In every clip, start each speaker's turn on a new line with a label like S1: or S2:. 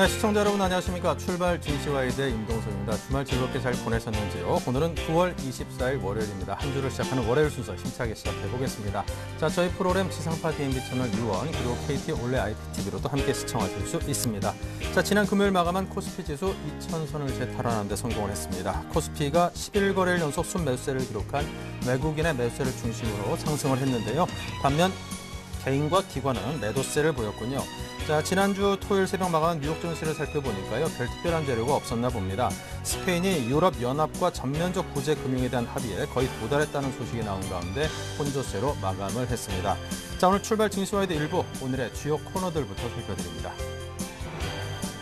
S1: 시청자 여러분 안녕하십니까. 출발 진시와이드의 임동석입니다. 주말 즐겁게 잘 보내셨는지요? 오늘은 9월 24일 월요일입니다. 한 주를 시작하는 월요일 순서 힘차게 시작해보겠습니다. 자, 저희 프로그램 지상파 DMB 채널 U1 그리고 KT 올레 IPTV로도 함께 시청하실 수 있습니다. 자, 지난 금요일 마감한 코스피 지수 2,000선을 재탈환하는 데 성공을 했습니다. 코스피가 11거래일 연속 순매수세를 기록한 외국인의 매수세를 중심으로 상승을 했는데요. 반면 개인과 기관은 매도세를 보였군요. 자, 지난주 토요일 새벽 마감한 뉴욕 증시를 살펴보니까요. 별 특별한 재료가 없었나 봅니다. 스페인이 유럽연합과 전면적 구제 금융에 대한 합의에 거의 도달했다는 소식이 나온 가운데 혼조세로 마감을 했습니다. 자, 오늘 출발 증시와이드 일부 오늘의 주요 코너들부터 살펴드립니다.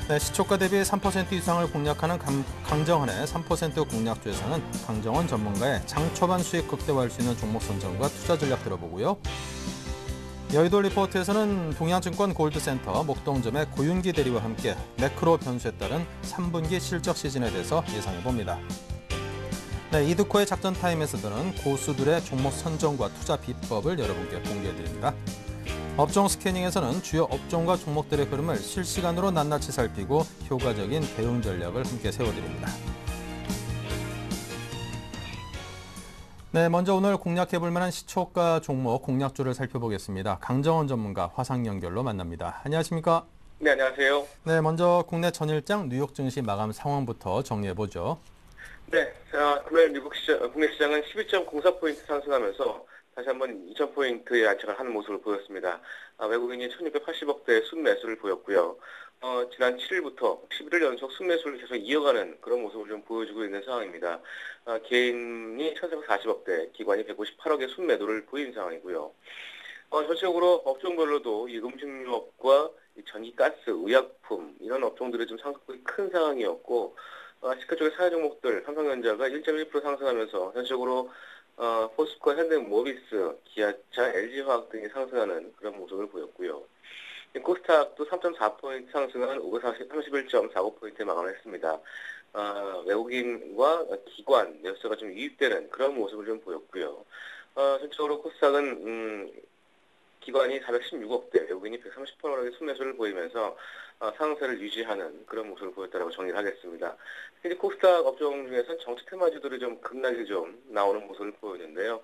S1: 네, 시초가 대비 3% 이상을 공략하는 강정원의 3% 공략주에서는 강정원 전문가의 장 초반 수익 극대화할 수 있는 종목 선정과 투자 전략 들어보고요. 여의도 리포트에서는 동양증권 골드센터 목동점의 고윤기 대리와 함께 매크로 변수에 따른 3분기 실적 시즌에 대해서 예상해봅니다. 네, 이드코의 작전 타임에서는 고수들의 종목 선정과 투자 비법을 여러분께 공개해드립니다. 업종 스캐닝에서는 주요 업종과 종목들의 흐름을 실시간으로 낱낱이 살피고 효과적인 대응 전략을 함께 세워드립니다. 네, 먼저 오늘 공략해볼 만한 시초가 종목 공략주를 살펴보겠습니다. 강정원 전문가 화상 연결로 만납니다. 안녕하십니까?
S2: 네, 안녕하세요.
S1: 네, 먼저 국내 전일장 뉴욕 증시 마감 상황부터 정리해보죠.
S2: 네, 금요일 국내 시장은 12.04포인트 상승하면서 다시 한번 2,000포인트의 안착을 하는 모습을 보였습니다. 외국인이 1,680억대의 순매수를 보였고요. 지난 7일부터 11일 연속 순매수를 계속 이어가는 그런 모습을 좀 보여주고 있는 상황입니다. 개인이 1,440억대, 기관이 158억의 순매도를 보인 상황이고요. 전체적으로 업종별로도 이 음식료업과 이 전기, 가스, 의약품 이런 업종들이 좀 상승폭이 큰 상황이었고, 시가 쪽의 사회 종목들 삼성전자가 1.1% 상승하면서 전체적으로 포스코, 현대모비스, 기아차, LG화학 등이 상승하는 그런 모습을 보였고요. 코스닥도 3.4포인트 상승한 531.45포인트에 마감했습니다. 외국인과 기관, 매수세가 좀 유입되는 그런 모습을 좀 보였고요. 전체적으로 코스닥은 기관이 416억대, 외국인이 130%의 순매수를 보이면서 상승세를 유지하는 그런 모습을 보였다고 정리를 하겠습니다. 특히 코스닥 업종 중에서는 정책 테마주들이 좀 급락이 좀 나오는 모습을 보였는데요.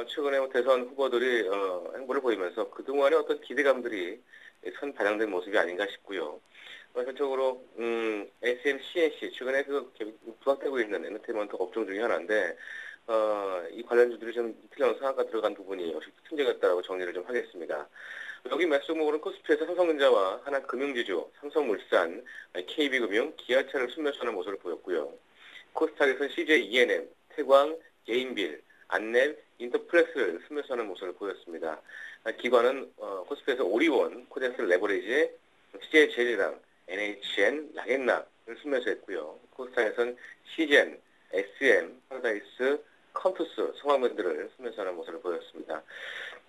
S2: 최근에 대선 후보들이 행보를 보이면서 그동안의 어떤 기대감들이 선 반영된 모습이 아닌가 싶고요. 전적으로 SM, CNC 최근에 부각되고 있는 엔터테인먼트 업종 중에 하나인데 이 관련주들이 좀 이틀 연속 상한가 들어간 부분이 역시 특징적이었다고 정리를 좀 하겠습니다. 여기 매수 종목으로는 코스피에서 삼성전자와 하나금융지주, 삼성물산, KB금융, 기아차를 순매수하는 모습을 보였고요. 코스닥에서는 CJ ENM, 태광, 개인빌, 안랩, 인터플렉스를 순매수하는 모습을 보였습니다. 기관은 코스피에서 오리온, 코덱스 레버리지, CJ 제리랑, NHN, 라겐락을 순매수했고요. 코스닥에서는 시젠, SM, 파라다이스, 컴투스, 성황밴드를 순매수하는 모습을 보였습니다.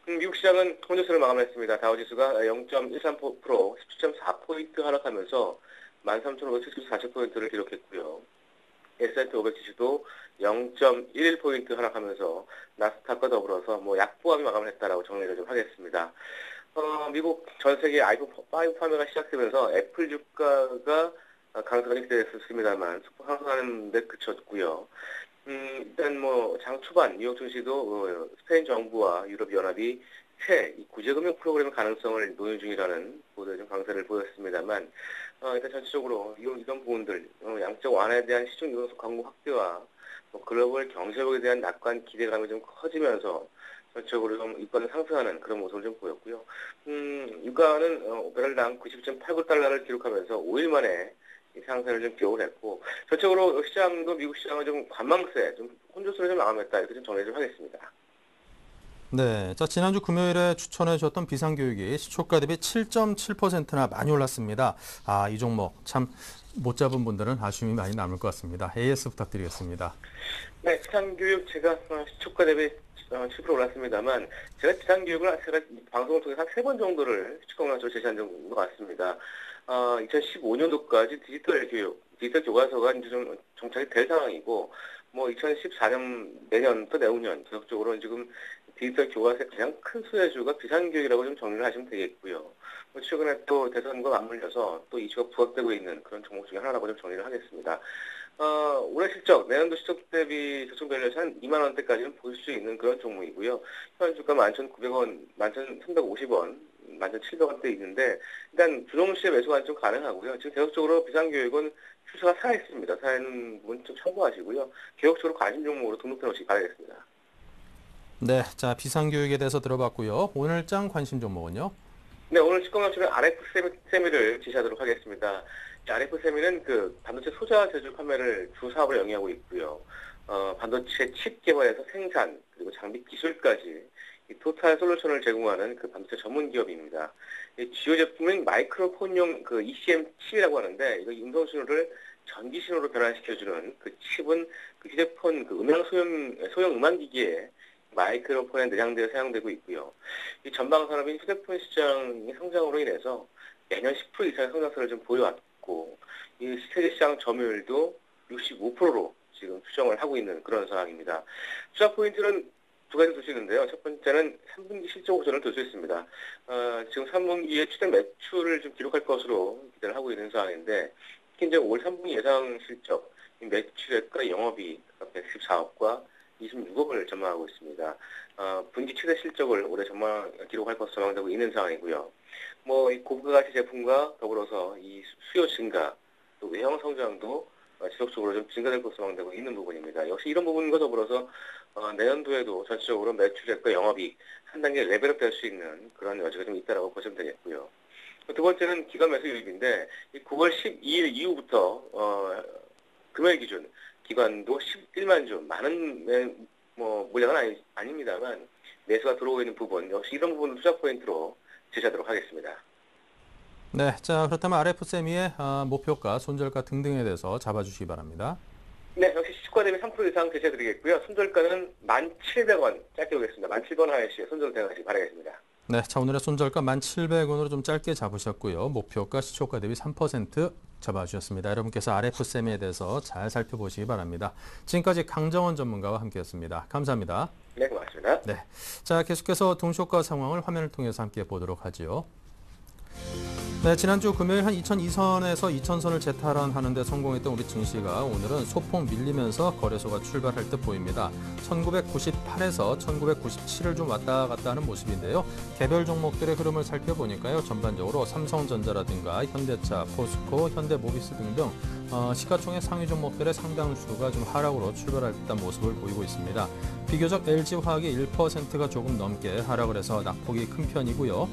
S2: 미국 시장은 혼조세를 마감했습니다. 다우지수가 0.13%, 17.4포인트 하락하면서 13,574포인트를 기록했고요. S&P 500 지수도 0.11포인트 하락하면서 나스닥과 더불어서 약보합이 마감을 했다라고 정리를 좀 하겠습니다. 미국 전 세계 아이폰 5 판매가 시작되면서 애플 주가가 강세가 기대됐었습니다만 상승하는 데 그쳤고요. 일단 장 초반 뉴욕 증시도 스페인 정부와 유럽 연합이 새 구제금융 프로그램 가능성을 논의 중이라는 보도에 좀 강세를 보였습니다만 일단 전체적으로 이런 부분들 양적 완화에 대한 시중 요소 광고 확대와 글로벌 경제력에 대한 낙관 기대감이 좀 커지면서 전체적으로 좀 유가는 상승하는 그런 모습을 좀 보였고요. 유가는 배럴당 90.89달러를 기록하면서 5일 만에 상승을 좀 기록을 했고, 전체적으로 시장도 미국 시장은 좀 관망세, 좀 혼조세를 좀 마감했다 이렇게 좀 정리 좀 하겠습니다.
S1: 네, 자, 지난주 금요일에 추천해 주셨던 비상교육이 시초가 대비 7.7%나 많이 올랐습니다. 이 종목 참 못 잡은 분들은 아쉬움이 많이 남을 것 같습니다. AS 부탁드리겠습니다.
S2: 네, 비상교육 제가 시초가 대비 7% 올랐습니다만 제가 비상교육을 제가 방송을 통해서 한 3번 정도를 시청률로 제시한 것 같습니다. 2015년도까지 디지털 교육, 디지털 교과서가 이제 좀 정착이 될 상황이고 뭐 2014년 내년부터 내후년 지속적으로 지금 디지털 교과서의 가장 큰 수혜주가 비상교육이라고 좀 정리를 하시면 되겠고요. 뭐 최근에 또 대선과 맞물려서 또 이슈가 부각되고 있는 그런 종목 중에 하나라고 좀 정리를 하겠습니다. 올해 실적, 내년도 실적 대비 적정 밸류에서 한 2만 원대까지는 볼 수 있는 그런 종목이고요. 현 주가 11,900원, 11,350원, 11,700원대 있는데 일단 주동시에 매수가 좀 가능하고요. 지금 계속적으로 비상교육은 추세가 살아있습니다. 살아있는 부분 좀 참고하시고요. 계속적으로 관심 종목으로 등록해 놓으시기 바라겠습니다.
S1: 네, 자 비상교육에 대해서 들어봤고요. 오늘장 관심 종목은요?
S2: 네, 오늘 시가총액은 RF 세미를 지시하도록 하겠습니다. RF 세미는 그 반도체 소자 제조 판매를 주 사업으로 영위하고 있고요. 반도체 칩 개발에서 생산 그리고 장비 기술까지 이 토탈 솔루션을 제공하는 그 반도체 전문 기업입니다. 이 주요 제품은 마이크로폰용 그 ECM 칩이라고 하는데 이거 음성 신호를 전기 신호로 변환시켜주는 그 칩은 그 휴대폰 그 음향 소형 음악 기기에 마이크로폰에 내장되어 사용되고 있고요. 이 전방 산업인 휴대폰 시장의 성장으로 인해서 매년 10% 이상의 성장세를 좀 보여왔고, 이 세계 시장 점유율도 65%로 지금 추정을 하고 있는 그런 상황입니다. 투자 포인트는 두 가지 두시는데요. 첫 번째는 3분기 실적 호전을 둘 수 있습니다. 지금 3분기에 추정 매출을 좀 기록할 것으로 기대를 하고 있는 상황인데, 특히 이제 올 3분기 예상 실적, 매출액과 영업이익 114억과 26억을 전망하고 있습니다. 분기 최대 실적을 올해 기록할 것으로 전망되고 있는 상황이고요. 뭐, 이 고가가치 제품과 더불어서 이 수요 증가, 또 외형 성장도 지속적으로 좀 증가될 것으로 전망되고 있는 부분입니다. 역시 이런 부분과 더불어서 내년도에도 전체적으로 매출액과 영업이익 한 단계 레벨업 될 수 있는 그런 여지가 좀 있다라고 보시면 되겠고요. 두 번째는 기관 매수 유입인데, 이 9월 12일 이후부터 금요일 기준 기관도 11만 주, 많은 물량은 아닙니다만 매수가 들어오고 있는 부분, 역시 이런 부분을 투자 포인트로 제시하도록 하겠습니다.
S1: 네, 자 그렇다면 RF세미의 목표가, 손절가 등등에 대해서 잡아주시기 바랍니다.
S2: 네, 역시 시초가 대비 3% 이상 제시해드리겠고요. 손절가는 1,700원 짧게 오겠습니다. 17,000원 하에시 손절 대응하시기 바라겠습니다.
S1: 네, 자 오늘의 손절가 1,700원으로 좀 짧게 잡으셨고요. 목표가 시초가 대비 3% 잡아주셨습니다. 여러분께서 RF세미에 대해서 잘 살펴보시기 바랍니다. 지금까지 강정원 전문가와 함께했습니다. 감사합니다.
S2: 네, 고맙습니다.
S1: 네, 자 계속해서 동시효과 상황을 화면을 통해서 함께 보도록 하죠. 네, 지난주 금요일 한 2002선에서 2000선을 재탈환하는 데 성공했던 우리 증시가 오늘은 소폭 밀리면서 거래소가 출발할 듯 보입니다. 1998에서 1997을 좀 왔다 갔다 하는 모습인데요. 개별 종목들의 흐름을 살펴보니까요. 전반적으로 삼성전자라든가 현대차, 포스코, 현대모비스 등등 시가총액 상위 종목들의 상당수가 좀 하락으로 출발할 듯한 모습을 보이고 있습니다. 비교적 LG화학이 1%가 조금 넘게 하락을 해서 낙폭이 큰 편이고요.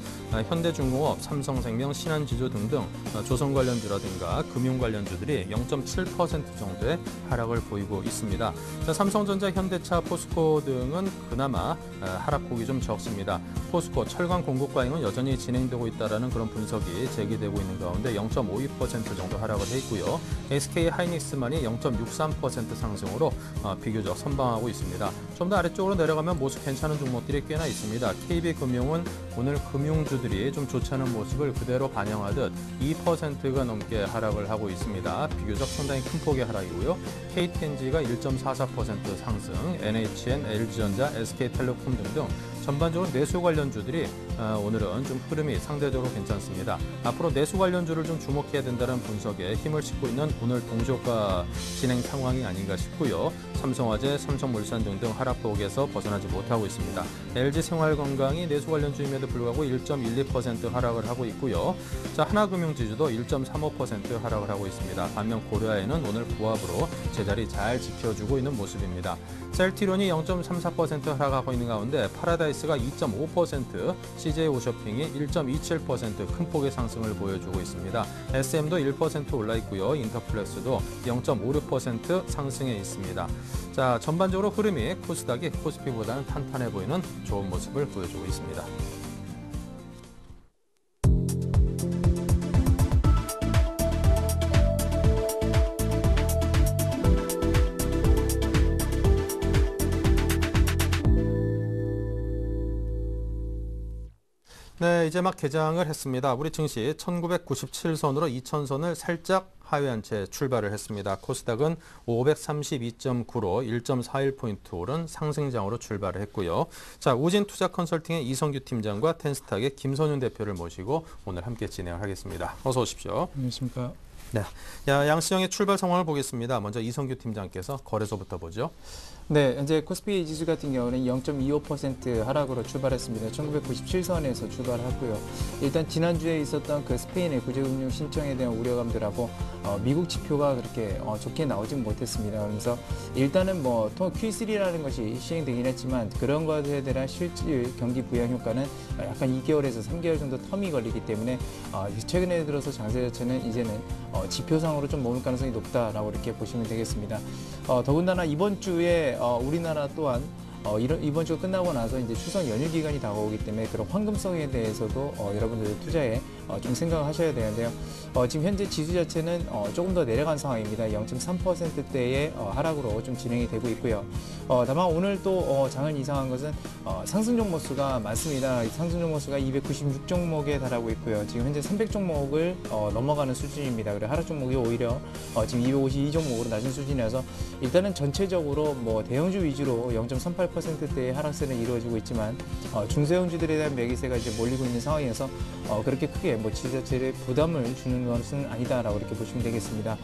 S1: 현대중공업, 삼성생명, 신한지주 등등 조선 관련주라든가 금융 관련주들이 0.7% 정도의 하락을 보이고 있습니다. 자, 삼성전자, 현대차, 포스코 등은 그나마 하락폭이 좀 적습니다. 포스코, 철강 공급 과잉은 여전히 진행되고 있다는 그런 분석이 제기되고 있는 가운데 0.52% 정도 하락을 해 있고요. SK 하이닉스만이 0.63% 상승으로 비교적 선방하고 있습니다. 좀 더 아래쪽으로 내려가면 모습 괜찮은 종목들이 꽤나 있습니다. KB금융은 오늘 금융주들이 좀 좋지 않은 모습을 그대로 반영하듯 2%가 넘게 하락을 하고 있습니다. 비교적 상당히 큰 폭의 하락이고요. KTNG가 1.44% 상승, NHN, LG전자, SK텔레콤 등등 전반적으로 내수 관련주들이 오늘은 좀 흐름이 상대적으로 괜찮습니다. 앞으로 내수 관련주를 좀 주목해야 된다는 분석에 힘을 싣고 있는 오늘 동시효과 진행 상황이 아닌가 싶고요. 삼성화재, 삼성물산 등등 하락폭에서 벗어나지 못하고 있습니다. LG생활건강이 내수 관련주임에도 불구하고 1.12% 하락을 하고 있고요. 자, 하나금융지주도 1.35% 하락을 하고 있습니다. 반면 고려아에는 오늘 부합으로 제자리 잘 지켜주고 있는 모습입니다. 셀티론이 0.34% 하락하고 있는 가운데 파라다이스가 2.5%, CJ오쇼핑이 1.27% 큰 폭의 상승을 보여주고 있습니다. SM도 1% 올라 있고요. 인터플렉스도 0.56% 상승해 있습니다. 자, 전반적으로 흐름이 코스닥이 코스피보다는 탄탄해 보이는 좋은 모습을 보여주고 있습니다. 네, 이제 막 개장을 했습니다. 우리 증시 1997선으로 2000선을 살짝 하회한 채 출발을 했습니다. 코스닥은 532.9로 1.41포인트 오른 상승장으로 출발을 했고요. 자, 우진 투자 컨설팅의 이성규 팀장과 텐스탁의 김선윤 대표를 모시고 오늘 함께 진행을 하겠습니다. 어서 오십시오.
S3: 안녕하십니까.
S1: 네, 양시장의 출발 상황을 보겠습니다. 먼저 이성규 팀장께서 거래소부터 보죠.
S3: 네, 현재 코스피 지수 같은 경우는 0.25% 하락으로 출발했습니다. 1997선에서 출발했고요. 일단 지난주에 있었던 그 스페인의 구제금융 신청에 대한 우려감들하고 미국 지표가 그렇게 좋게 나오진 못했습니다. 그래서 일단은 뭐 Q3라는 것이 시행되긴 했지만 그런 것에 대한 실질 경기 부양 효과는 약간 2개월에서 3개월 정도 텀이 걸리기 때문에 최근에 들어서 장세 자체는 이제는 지표상으로 좀 머물 가능성이 높다라고 이렇게 보시면 되겠습니다. 더군다나 이번 주에 우리나라 또한 이번 주가 끝나고 나서 이제 추석 연휴 기간이 다가오기 때문에 그런 황금성에 대해서도 여러분들 투자에 좀 생각하셔야 되는데요. 지금 현재 지수 자체는 조금 더 내려간 상황입니다. 0.3%대의 하락으로 좀 진행이 되고 있고요. 다만 오늘 또 장을 이상한 것은 상승 종목 수가 많습니다. 상승 종목 수가 296 종목에 달하고 있고요. 지금 현재 300 종목을 넘어가는 수준입니다. 그리고 하락 종목이 오히려 지금 252 종목으로 낮은 수준이라서 일단은 전체적으로 뭐 대형주 위주로 0.38%대의 하락세는 이루어지고 있지만 중소형주들에 대한 매기세가 이제 몰리고 있는 상황이어서 그렇게 크게 뭐 지수 자체에 부담을 주는 것은 아니다라고 이렇게 보시면 되겠습니다.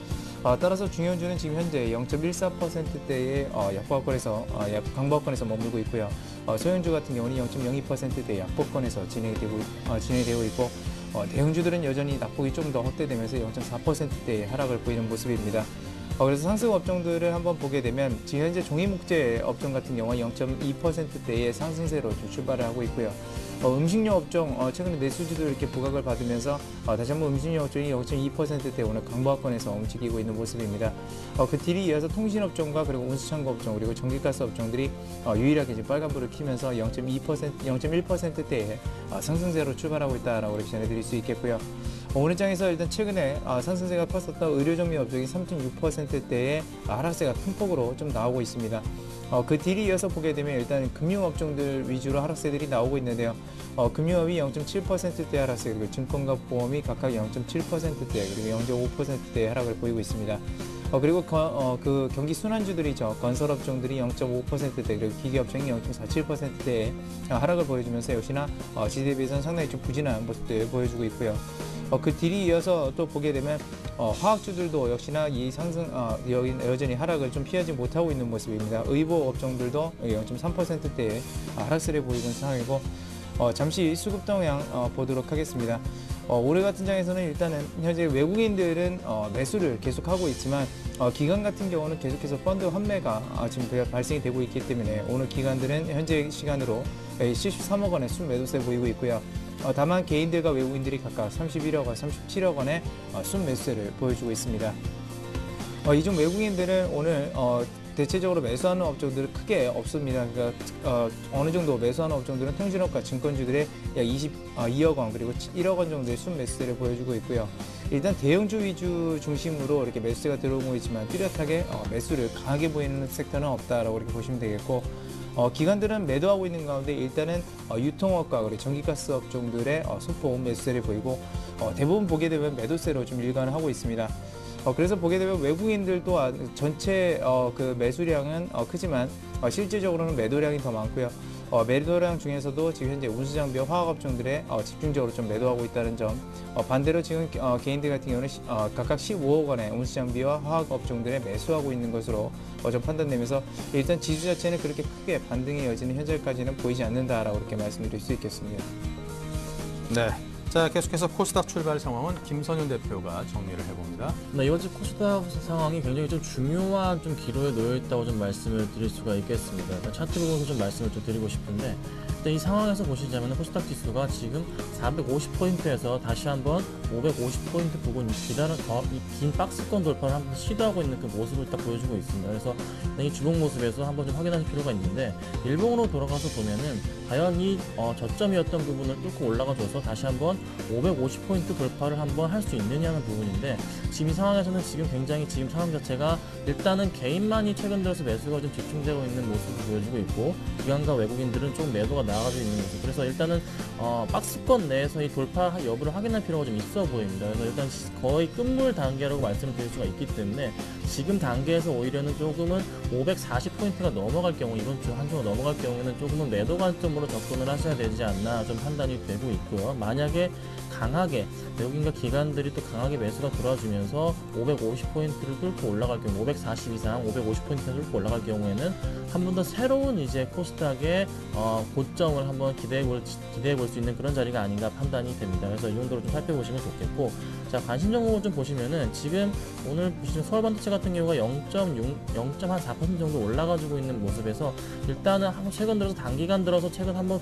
S3: 따라서 중요주는 지금 현재 0.14%대의 강보권에서 머물고 있고요. 소형주 같은 경우는 0.02%대의 약보권에서 진행이 되고 있고 대형주들은 여전히 낙폭이 좀 더 확대되면서 0.4%대의 하락을 보이는 모습입니다. 그래서 상승 업종들을 한번 보게 되면 지금 현재 종이목재 업종 같은 경우는 0.2%대의 상승세로 좀 출발을 하고 있고요. 음식료 업종 최근에 내수주도 이렇게 부각을 받으면서 다시 한번 음식료 업종이 0.2%대 오늘 강보합권에서 움직이고 있는 모습입니다. 그 뒤를 이어서 통신업종과 그리고 운수창고 업종 그리고 전기가스 업종들이 유일하게 이제 빨간불을 켜면서 0.1%대의 상승세로 출발하고 있다라고 이렇게 전해드릴 수 있겠고요. 오늘 장에서 일단 최근에 상승세가 컸었던 의료정비 업종이 3.6%대의 하락세가 큰 폭으로 좀 나오고 있습니다. 그 뒤를 이어서 보게 되면 일단 금융업종들 위주로 하락세들이 나오고 있는데요. 금융업이 0.7%대 하락세, 그리고 증권과 보험이 각각 0.7%대, 그리고 0.5%대의 하락을 보이고 있습니다. 그리고 그 경기 순환주들이죠. 건설업종들이 0.5%대, 그리고 기계업종이 0.47%대의 하락을 보여주면서 역시나 지수 대비해서는 상당히 좀 부진한 모습들 보여주고 있고요. 그 뒤를 이어서 또 보게 되면 화학주들도 역시나 이 상승 여전히 하락을 좀 피하지 못하고 있는 모습입니다. 의보 업종들도 0.3%대의 하락세를 보이고 있는 상황이고 잠시 수급 동향 보도록 하겠습니다. 올해 같은 장에서는 일단은 현재 외국인들은 매수를 계속하고 있지만 기관 같은 경우는 계속해서 펀드 환매가 지금 발생이 되고 있기 때문에 오늘 기관들은 현재 시간으로 73억 원의 순매도세 보이고 있고요. 다만 개인들과 외국인들이 각각 31억 원, 37억 원의 순매수세를 보여주고 있습니다. 이중 외국인들은 오늘 대체적으로 매수하는 업종들은 크게 없습니다. 그러니까 어느 정도 매수하는 업종들은 통신업과 증권주들의 약 22억 원 그리고 1억 원 정도의 순매수세를 보여주고 있고요. 일단 대형주 위주 중심으로 이렇게 매수세가 들어오고 있지만 뚜렷하게 매수를 강하게 보이는 섹터는 없다라고 이렇게 보시면 되겠고, 기관들은 매도하고 있는 가운데 일단은 유통업과 그리고 전기가스 업종들의 소폭 매수세를 보이고 대부분 보게 되면 매도세로 좀 일관을 하고 있습니다. 그래서 보게 되면 외국인들도 전체 그 매수량은 크지만 실질적으로는 매도량이 더 많고요. 매도량 중에서도 지금 현재 운수장비와 화학업종들에 집중적으로 좀 매도하고 있다는 점, 반대로 지금 개인들 같은 경우는 각각 15억 원의 운수장비와 화학업종들에 매수하고 있는 것으로 좀 판단되면서 일단 지수 자체는 그렇게 크게 반등의 여지는 현재까지는 보이지 않는다라고 이렇게 말씀드릴 수 있겠습니다.
S1: 네. 자, 계속해서 코스닥 출발 상황은 김선윤 대표가 정리를 해봅니다.
S4: 네, 이번 주 코스닥 상황이 굉장히 좀 중요한 좀 기로에 놓여 있다고 좀 말씀을 드릴 수가 있겠습니다. 차트 부분에서 좀 말씀을 좀 드리고 싶은데, 일단 이 상황에서 보시자면 코스닥 지수가 지금 450포인트에서 다시 한번 550포인트 부근 긴 박스권 돌파를 한번 시도하고 있는 그 모습을 딱 보여주고 있습니다. 그래서 이 주봉 모습에서 한번 좀 확인하실 필요가 있는데, 일봉으로 돌아가서 보면은 과연 이 저점이었던 부분을 뚫고 올라가줘서 다시 한번 550포인트 돌파를 한번 할 수 있느냐는 부분인데, 지금 이 상황에서는 지금 굉장히 지금 상황 자체가 일단은 개인만이 최근 들어서 매수가 좀 집중되고 있는 모습을 보여주고 있고, 기관과 외국인들은 좀 매도가 나아가고 있는 모습. 그래서 일단은 박스권 내에서 이 돌파 여부를 확인할 필요가 좀 있어 보입니다. 그래서 일단 거의 끝물 단계라고 말씀을 드릴 수가 있기 때문에, 지금 단계에서 오히려는 조금은 540포인트가 넘어갈 경우, 이번 주 한 주가 넘어갈 경우에는 조금은 매도 관점으로 접근을 하셔야 되지 않나 좀 판단이 되고 있고요. 만약에 강하게 외국인과 기관들이 또 강하게 매수가 들어와주면서 550포인트를 뚫고 올라갈 경우, 540 이상 550포인트를 뚫고 올라갈 경우에는 한 번 더 새로운 이제 코스닥의 고점을 한번 기대해 볼 수 있는 그런 자리가 아닌가 판단이 됩니다. 그래서 이 정도로 좀 살펴보시면 좋겠고, 자, 관심 종목을 좀 보시면은 지금 오늘 보시면 서울반도체 같은 경우가 0.4% 정도 올라가지고 있는 모습에서, 일단은 최근 들어서 단기간 들어서 최근 한번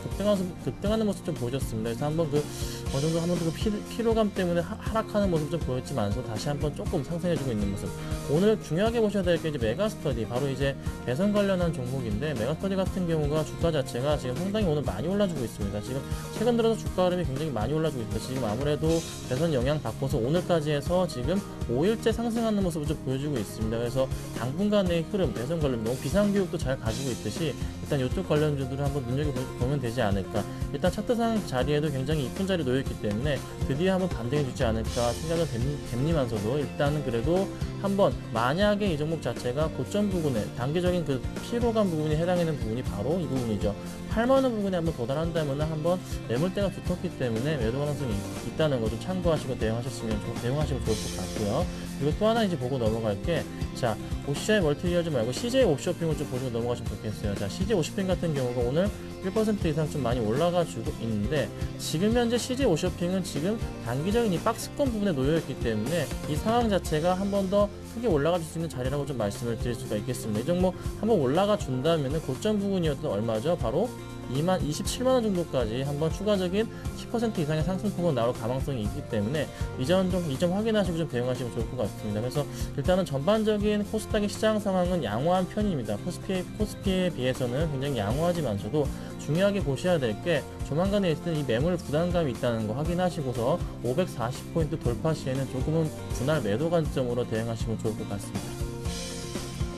S4: 급등하는 모습 좀 보여줬습니다. 그래서 한번 어느 정도 한번 그 피로감 때문에 하락하는 모습 좀 보였지만서 다시 한번 조금 상승해주고 있는 모습. 오늘 중요하게 보셔야 될 게 이제 메가스터디, 바로 이제 대선 관련한 종목인데, 메가스터디 같은 경우가 주가 자체가 지금 상당히 오늘 많이 올라주고 있습니다. 지금 최근 들어서 주가 흐름이 굉장히 많이 올라주고 있습니다. 지금 아무래도 대선 영향 받고서 오늘까지 해서 지금 5일째 상승하는 모습을 좀 보여주고 있습니다. 그래서 당분간의 흐름, 대선 관련 너무 비상교육도 잘 가지고 있듯이 일단 이쪽 관련주들을 한번 눈여겨보면 되지 않을까. 일단 차트상 자리에도 굉장히 이쁜 자리 놓여있기 때문에 드디어 한번 반등해주지 않을까 생각은 됩니면서도, 일단은 그래도 한번 만약에 이 종목 자체가 고점 부분에 단기적인 그 피로감 부분이 해당하는 부분이 바로 이 부분이죠. 8만원 부분에 한번 도달한다면 한번 매물대가 두텁기 때문에 매도 가능성이 있다는 거 좀 참고하시고 대응하시면 좋을 것 같고요. 그리고 또 하나 이제 보고 넘어갈 게, 자, OCI 멀티리얼즈 말고 CJ 옵쇼핑을 좀 보시고 넘어가시면 좋겠어요. 자, CJ 옵쇼핑 같은 경우가 오늘 1% 이상 좀 많이 올라가 주고 있는데, 지금 현재 CJ 옵쇼핑은 지금 단기적인 이 박스권 부분에 놓여있기 때문에 이 상황 자체가 한 번 더 크게 올라가 줄 수 있는 자리라고 좀 말씀을 드릴 수가 있겠습니다. 이 종목 한번 올라가 준다면은 고점 부분이었던 얼마죠? 바로 27만원 정도까지 한번 추가적인 10% 이상의 상승폭은 나올 가능성이 있기 때문에 이 점 확인하시고 좀 대응하시면 좋을 것 같습니다. 그래서 일단은 전반적인 코스닥의 시장 상황은 양호한 편입니다. 코스피에 비해서는 굉장히 양호하지만서도 중요하게 보셔야 될 게, 조만간에 있을 이 매물 부담감이 있다는 거 확인하시고서 540포인트 돌파 시에는 조금은 분할 매도 관점으로 대응하시면 좋을 것 같습니다.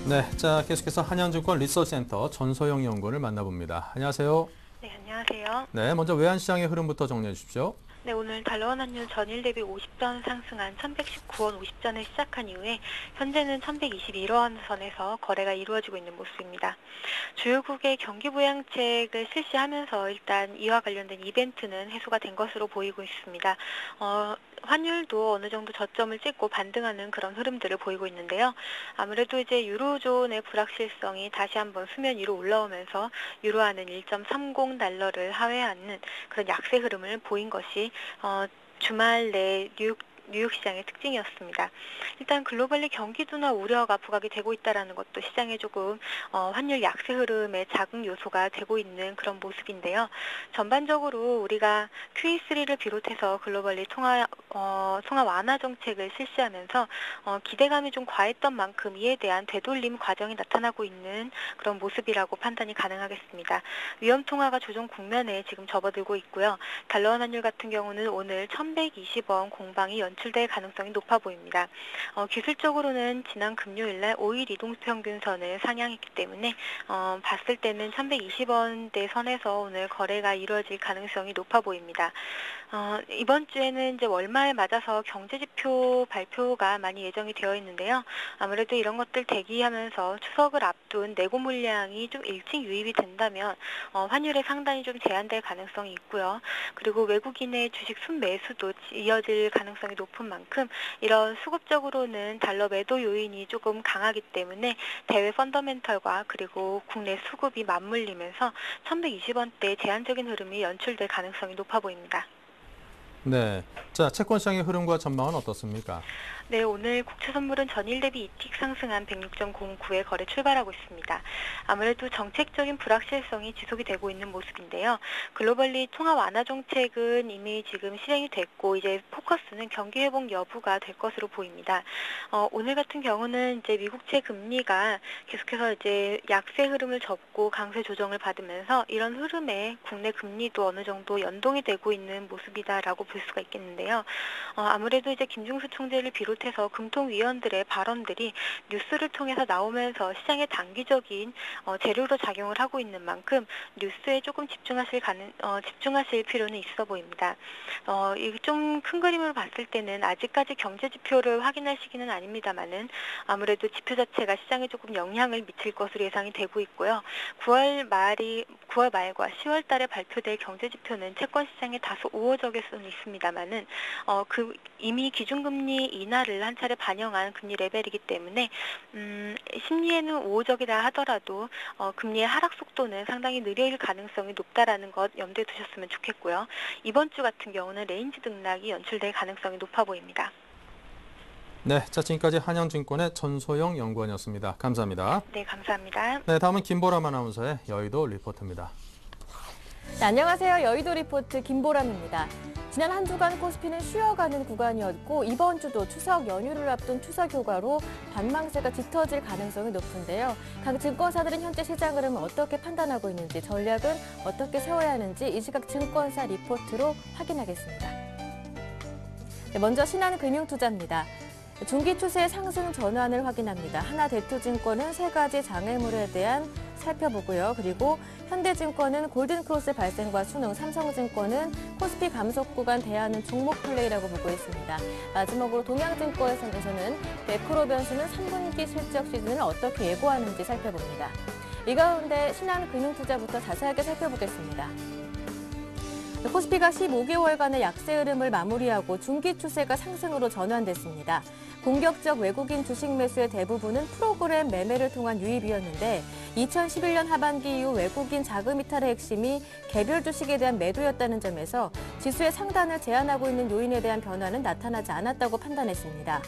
S1: 네, 자, 계속해서 한양증권 리서치센터 전소영 연구원을 만나봅니다. 안녕하세요.
S5: 네, 안녕하세요.
S1: 네, 먼저 외환시장의 흐름부터 정리해 주십시오.
S5: 네, 오늘 달러원 환율 전일 대비 50전 상승한 1119원 50전을 시작한 이후에 현재는 1121원 선에서 거래가 이루어지고 있는 모습입니다. 주요국의 경기 부양책을 실시하면서 일단 이와 관련된 이벤트는 해소가 된 것으로 보이고 있습니다. 환율도 어느 정도 저점을 찍고 반등하는 그런 흐름들을 보이고 있는데요. 아무래도 이제 유로존의 불확실성이 다시 한번 수면 위로 올라오면서 유로화는 1.30달러를 하회하는 그런 약세 흐름을 보인 것이 주말 내 뉴욕 시장의 특징이었습니다. 일단 글로벌리 경기 둔화 우려가 부각이 되고 있다는 것도 시장에 조금 환율 약세 흐름의 자극 요소가 되고 있는 그런 모습인데요. 전반적으로 우리가 QE3를 비롯해서 글로벌리 통화 완화 정책을 실시하면서 기대감이 좀 과했던 만큼 이에 대한 되돌림 과정이 나타나고 있는 그런 모습이라고 판단이 가능하겠습니다. 위험 통화가 조정 국면에 지금 접어들고 있고요. 달러원 환율 같은 경우는 오늘 1120원 공방이 연출될 가능성이 높아 보입니다. 기술적으로는 지난 금요일날 5일 이동평균선을 상향했기 때문에 봤을 때는 1120원대 선에서 오늘 거래가 이루어질 가능성이 높아 보입니다. 이번 주에는 이제 월말 맞아서 경제지표 발표가 많이 예정이 되어 있는데요. 아무래도 이런 것들 대기하면서 추석을 앞둔 내고 물량이 좀 일찍 유입이 된다면 환율에 상당히 좀 제한될 가능성이 있고요. 그리고 외국인의 주식 순매수도 이어질 가능성이 높은 만큼 이런 수급적으로는 달러 매도 요인이 조금 강하기 때문에 대외 펀더멘털과 그리고 국내 수급이 맞물리면서 1120원대 제한적인 흐름이 연출될 가능성이 높아 보입니다.
S1: 네, 자, 채권 시장의 흐름과 전망은 어떻습니까?
S5: 네, 오늘 국채 선물은 전일 대비 2틱 상승한 106.09에 거래 출발하고 있습니다. 아무래도 정책적인 불확실성이 지속이 되고 있는 모습인데요. 글로벌리 통화 완화 정책은 이미 지금 실행이 됐고 이제 포커스는 경기 회복 여부가 될 것으로 보입니다. 오늘 같은 경우는 이제 미국채 금리가 계속해서 이제 약세 흐름을 접고 강세 조정을 받으면서 이런 흐름에 국내 금리도 어느 정도 연동이 되고 있는 모습이다라고 볼 볼 수가 있겠는데요. 아무래도 이제 김중수 총재를 비롯해서 금통위원들의 발언들이 뉴스를 통해서 나오면서 시장에 단기적인 재료로 작용을 하고 있는 만큼 뉴스에 조금 집중하실 필요는 있어 보입니다. 좀 큰 그림으로 봤을 때는 아직까지 경제 지표를 확인할 시기는 아닙니다만은 아무래도 지표 자체가 시장에 조금 영향을 미칠 것으로 예상이 되고 있고요. 9월 말과 10월 달에 발표될 경제 지표는 채권 시장에 다소 우호적일 수는 있습니다만은 이미 기준금리 인하를 한 차례 반영한 금리 레벨이기 때문에 심리에는 우호적이라 하더라도 금리의 하락 속도는 상당히 느릴 가능성이 높다라는 것 염두에 두셨으면 좋겠고요. 이번 주 같은 경우는 레인지 등락이 연출될 가능성이 높아 보입니다.
S1: 네, 자 지금까지 한양증권의 전소영 연구원이었습니다. 감사합니다.
S5: 네, 감사합니다.
S1: 네, 다음은 김보람 아나운서의 여의도 리포트입니다.
S6: 네, 안녕하세요. 여의도 리포트 김보람입니다. 지난 한 주간 코스피는 쉬어가는 구간이었고 이번 주도 추석 연휴를 앞둔 추석 휴가로 관망세가 짙어질 가능성이 높은데요. 각 증권사들은 현재 시장 흐름을 어떻게 판단하고 있는지, 전략은 어떻게 세워야 하는지 이 시각 증권사 리포트로 확인하겠습니다. 네, 먼저 신한금융투자입니다. 중기 추세 상승 전환을 확인합니다. 하나대투증권은 세 가지 장애물에 대한 살펴보고요. 그리고 현대증권은 골든크로스 발생과 수능, 삼성증권은 코스피 감속 구간 대하는 종목 플레이라고 보고 있습니다. 마지막으로 동양증권에서는 매크로 변수는 3분기 실적 시즌을 어떻게 예고하는지 살펴봅니다. 이 가운데 신한금융투자부터 자세하게 살펴보겠습니다. 코스피가 15개월간의 약세 흐름을 마무리하고 중기 추세가 상승으로 전환됐습니다. 공격적 외국인 주식 매수의 대부분은 프로그램 매매를 통한 유입이었는데 2011년 하반기 이후 외국인 자금 이탈의 핵심이 개별 주식에 대한 매도였다는 점에서 지수의 상단을 제한하고 있는 요인에 대한 변화는 나타나지 않았다고 판단했습니다.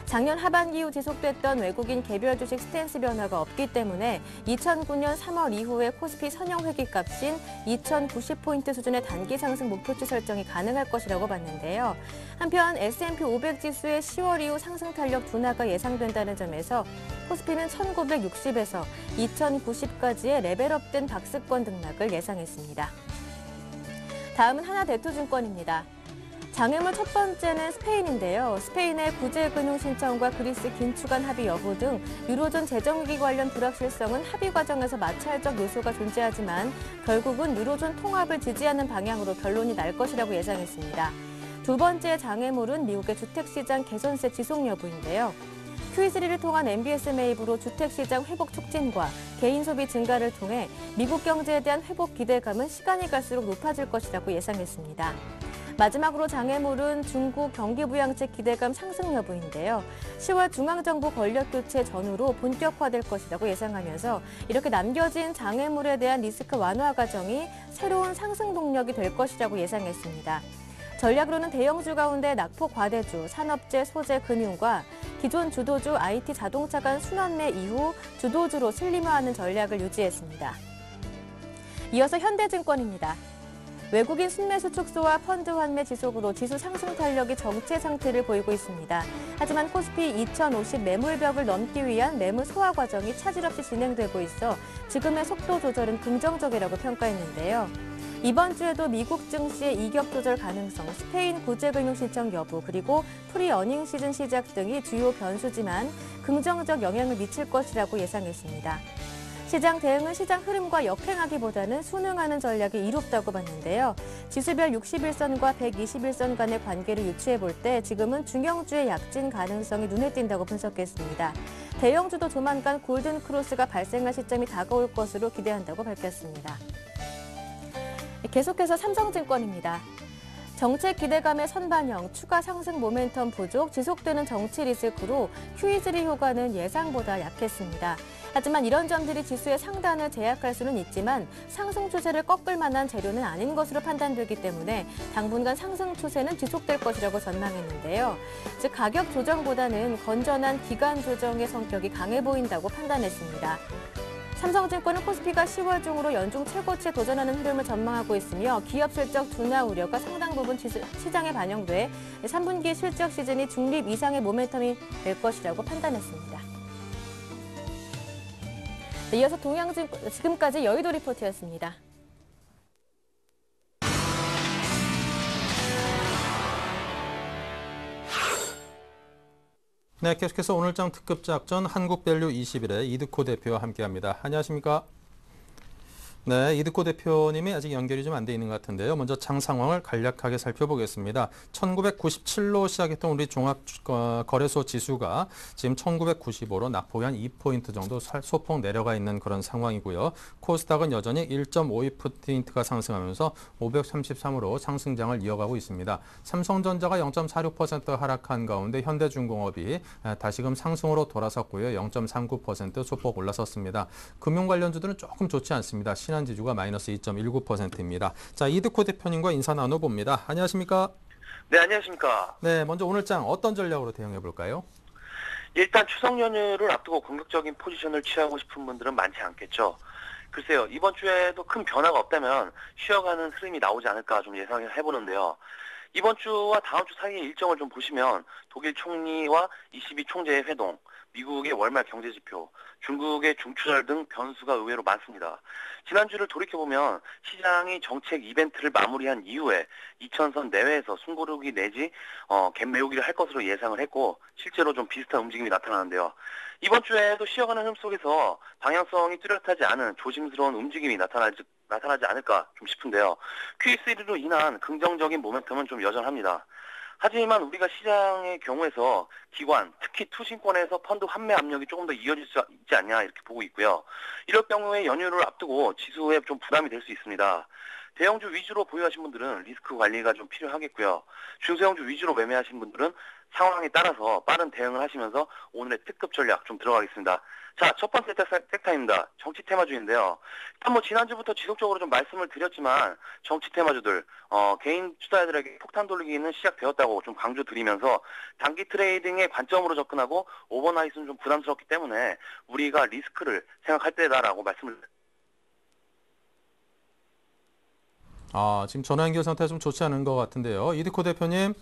S6: 작년 하반기 이후 지속됐던 외국인 개별 주식 스탠스 변화가 없기 때문에 2009년 3월 이후에 코스피 선형 회귀값인 2090포인트 수준의 단기 상승 목표치 설정이 가능할 것이라고 봤는데요. 한편 S&P 500 지수의 10월 이후 상승 탄력 둔화가 예상된다는 점에서 코스피는 1960에서 2090까지의 레벨업된 박스권 등락을 예상했습니다. 다음은 하나대투증권입니다. 장애물 첫 번째는 스페인인데요. 스페인의 구제금융 신청과 그리스 긴축안 합의 여부 등 유로존 재정위기 관련 불확실성은 합의 과정에서 마찰적 요소가 존재하지만 결국은 유로존 통합을 지지하는 방향으로 결론이 날 것이라고 예상했습니다. 두 번째 장애물은 미국의 주택시장 개선세 지속 여부인데요. QE3를 통한 MBS 매입으로 주택시장 회복 촉진과 개인 소비 증가를 통해 미국 경제에 대한 회복 기대감은 시간이 갈수록 높아질 것이라고 예상했습니다. 마지막으로 장애물은 중국 경기부양책 기대감 상승 여부인데요. 10월 중앙정부 권력교체 전후로 본격화될 것이라고 예상하면서 이렇게 남겨진 장애물에 대한 리스크 완화 과정이 새로운 상승 동력이 될 것이라고 예상했습니다. 전략으로는 대형주 가운데 낙폭 과대주, 산업재, 소재, 금융과 기존 주도주 IT 자동차 간 순환매 이후 주도주로 슬림화하는 전략을 유지했습니다. 이어서 현대증권입니다. 외국인 순매수 축소와 펀드 환매 지속으로 지수 상승 탄력이 정체 상태를 보이고 있습니다. 하지만 코스피 2050 매물벽을 넘기 위한 매물 소화 과정이 차질 없이 진행되고 있어 지금의 속도 조절은 긍정적이라고 평가했는데요. 이번 주에도 미국 증시의 이격 조절 가능성, 스페인 구제금융 신청 여부, 그리고 프리 어닝 시즌 시작 등이 주요 변수지만 긍정적 영향을 미칠 것이라고 예상했습니다. 시장 대응은 시장 흐름과 역행하기보다는 순응하는 전략이 이롭다고 봤는데요. 지수별 61선과 121선 간의 관계를 유추해볼 때 지금은 중형주의 약진 가능성이 눈에 띈다고 분석했습니다. 대형주도 조만간 골든크로스가 발생할 시점이 다가올 것으로 기대한다고 밝혔습니다. 계속해서 삼성증권입니다. 정책 기대감의 선반영, 추가 상승 모멘텀 부족, 지속되는 정치 리스크로 QE3 효과는 예상보다 약했습니다. 하지만 이런 점들이 지수의 상단을 제약할 수는 있지만 상승 추세를 꺾을 만한 재료는 아닌 것으로 판단되기 때문에 당분간 상승 추세는 지속될 것이라고 전망했는데요. 즉 가격 조정보다는 건전한 기간 조정의 성격이 강해 보인다고 판단했습니다. 삼성증권은 코스피가 10월 중으로 연중 최고치에 도전하는 흐름을 전망하고 있으며 기업 실적 둔화 우려가 상당 부분 시장에 반영돼 3분기 실적 시즌이 중립 이상의 모멘텀이 될 것이라고 판단했습니다. 네, 이어서 동양증권, 지금까지 여의도 리포트였습니다.
S1: 네, 계속해서 오늘장 특급 작전 한국밸류 21의 이드코 대표와 함께합니다. 안녕하십니까? 네, 이드코 대표님이 아직 연결이 좀 안 돼 있는 것 같은데요. 먼저 장 상황을 간략하게 살펴보겠습니다. 1997로 시작했던 우리 종합거래소 지수가 지금 1995로 낙폭이 한 2포인트 정도 소폭 내려가 있는 그런 상황이고요. 코스닥은 여전히 1.52포인트가 상승하면서 533으로 상승장을 이어가고 있습니다. 삼성전자가 0.46% 하락한 가운데 현대중공업이 다시금 상승으로 돌아섰고요. 0.39% 소폭 올라섰습니다. 금융 관련주들은 조금 좋지 않습니다. 신한지주가 마이너스 2.19%입니다. 자, 이드코 대표님과 인사 나눠봅니다. 안녕하십니까?
S7: 네, 안녕하십니까?
S1: 네, 먼저 오늘장 어떤 전략으로 대응해 볼까요?
S7: 일단 추석 연휴를 앞두고 공격적인 포지션을 취하고 싶은 분들은 많지 않겠죠. 글쎄요, 이번 주에도 큰 변화가 없다면 쉬어가는 흐름이 나오지 않을까 좀 예상을 해보는데요. 이번 주와 다음 주 사이의 일정을 좀 보시면 독일 총리와 22 총재의 회동, 미국의 월말 경제지표, 중국의 중추절 등 변수가 의외로 많습니다. 지난주를 돌이켜보면 시장이 정책 이벤트를 마무리한 이후에 2000선 내외에서 숨고르기 내지 갭 메우기를 할 것으로 예상을 했고 실제로 좀 비슷한 움직임이 나타나는데요. 이번 주에도 쉬어가는 흐름 속에서 방향성이 뚜렷하지 않은 조심스러운 움직임이 나타나지 않을까 좀 싶은데요. QE3로 인한 긍정적인 모멘텀은 좀 여전합니다. 하지만 우리가 시장의 경우에서 기관, 특히 투신권에서 펀드 환매 압력이 조금 더 이어질 수 있지 않냐 이렇게 보고 있고요. 이럴 경우에 연휴를 앞두고 지수에 좀 부담이 될 수 있습니다. 대형주 위주로 보유하신 분들은 리스크 관리가 좀 필요하겠고요. 중소형주 위주로 매매하신 분들은 상황에 따라서 빠른 대응을 하시면서 오늘의 특급 전략 좀 들어가겠습니다. 자, 첫 번째 섹터입니다. 정치 테마주인데요. 일단 지난주부터 지속적으로 좀 말씀을 드렸지만 정치 테마주들 개인 투자자들에게 폭탄 돌리기는 시작되었다고 좀 강조드리면서 단기 트레이딩의 관점으로 접근하고 오버나잇은 좀 부담스럽기 때문에 우리가 리스크를 생각할 때다라고 말씀을
S1: 지금 전화 연결 상태가 좀 좋지 않은 것 같은데요. 이드코 대표님.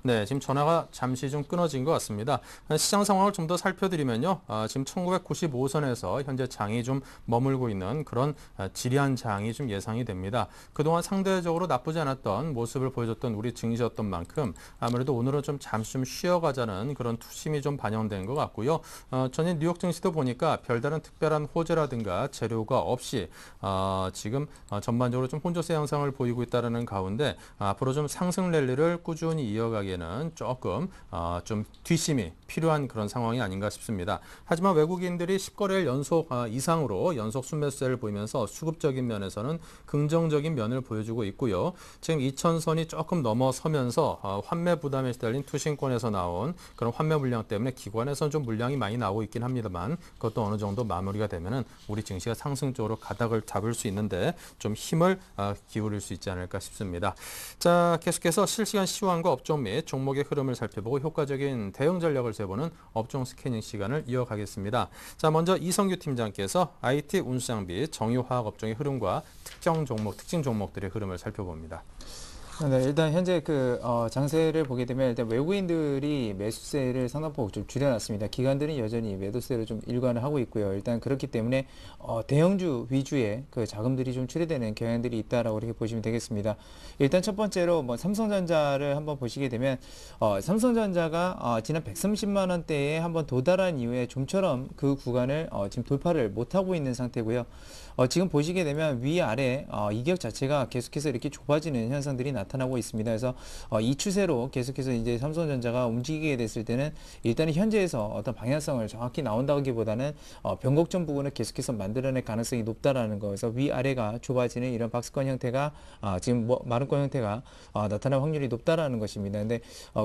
S1: 네, 지금 전화가 잠시 좀 끊어진 것 같습니다. 시장 상황을 좀 더 살펴드리면요. 지금 1995선에서 현재 장이 좀 머물고 있는 그런 지리한 장이 좀 예상이 됩니다. 그동안 상대적으로 나쁘지 않았던 모습을 보여줬던 우리 증시였던 만큼 아무래도 오늘은 좀 잠시 좀 쉬어가자는 그런 투심이 좀 반영된 것 같고요. 전일 뉴욕 증시도 보니까 별다른 특별한 호재라든가 재료가 없이 지금 전반적으로 좀 혼조세 양상을 보이고 있다는 가운데 앞으로 좀 상승 랠리를 꾸준히 이어가기 는 조금 좀 뒷심이 필요한 그런 상황이 아닌가 싶습니다. 하지만 외국인들이 10거래일 연속 이상으로 연속 순매수세를 보이면서 수급적인 면에서는 긍정적인 면을 보여주고 있고요. 지금 2000선이 조금 넘어서면서 환매 부담에 시달린 투신권에서 나온 그런 환매 물량 때문에 기관에서는 좀 물량이 많이 나오고 있긴 합니다만 그것도 어느 정도 마무리가 되면은 우리 증시가 상승 쪽으로 가닥을 잡을 수 있는데 좀 힘을 기울일 수 있지 않을까 싶습니다. 자, 계속해서 실시간 시황과 업종 및 종목의 흐름을 살펴보고 효과적인 대응 전략을 세보는 업종 스캐닝 시간을 이어가겠습니다. 자, 먼저 이성규 팀장께서 IT 운수장비, 정유화학 업종의 흐름과 특정 종목들의 흐름을 살펴봅니다.
S3: 네, 일단 현재 장세를 보게 되면 일단 외국인들이 매수세를 상당폭 좀 줄여놨습니다. 기관들은 여전히 매도세를 좀 일관을 하고 있고요. 일단 그렇기 때문에 대형주 위주의 그 자금들이 좀 출회되는 경향들이 있다라고 이렇게 보시면 되겠습니다. 일단 첫 번째로 삼성전자를 한번 보시게 되면 삼성전자가 지난 130만 원대에 한번 도달한 이후에 좀처럼 그 구간을 지금 돌파를 못하고 있는 상태고요. 지금 보시게 되면 위아래 이격 자체가 계속해서 이렇게 좁아지는 현상들이 나타나고 있습니다. 그래서 이 추세로 계속해서 이제 삼성전자가 움직이게 됐을 때는 일단은 현재에서 어떤 방향성을 정확히 나온다기보다는 변곡점 부분을 계속해서 만들어낼 가능성이 높다라는 거에서 위아래가 좁아지는 이런 박스권 형태가 지금 마름권 형태가 나타날 확률이 높다라는 것입니다. 근데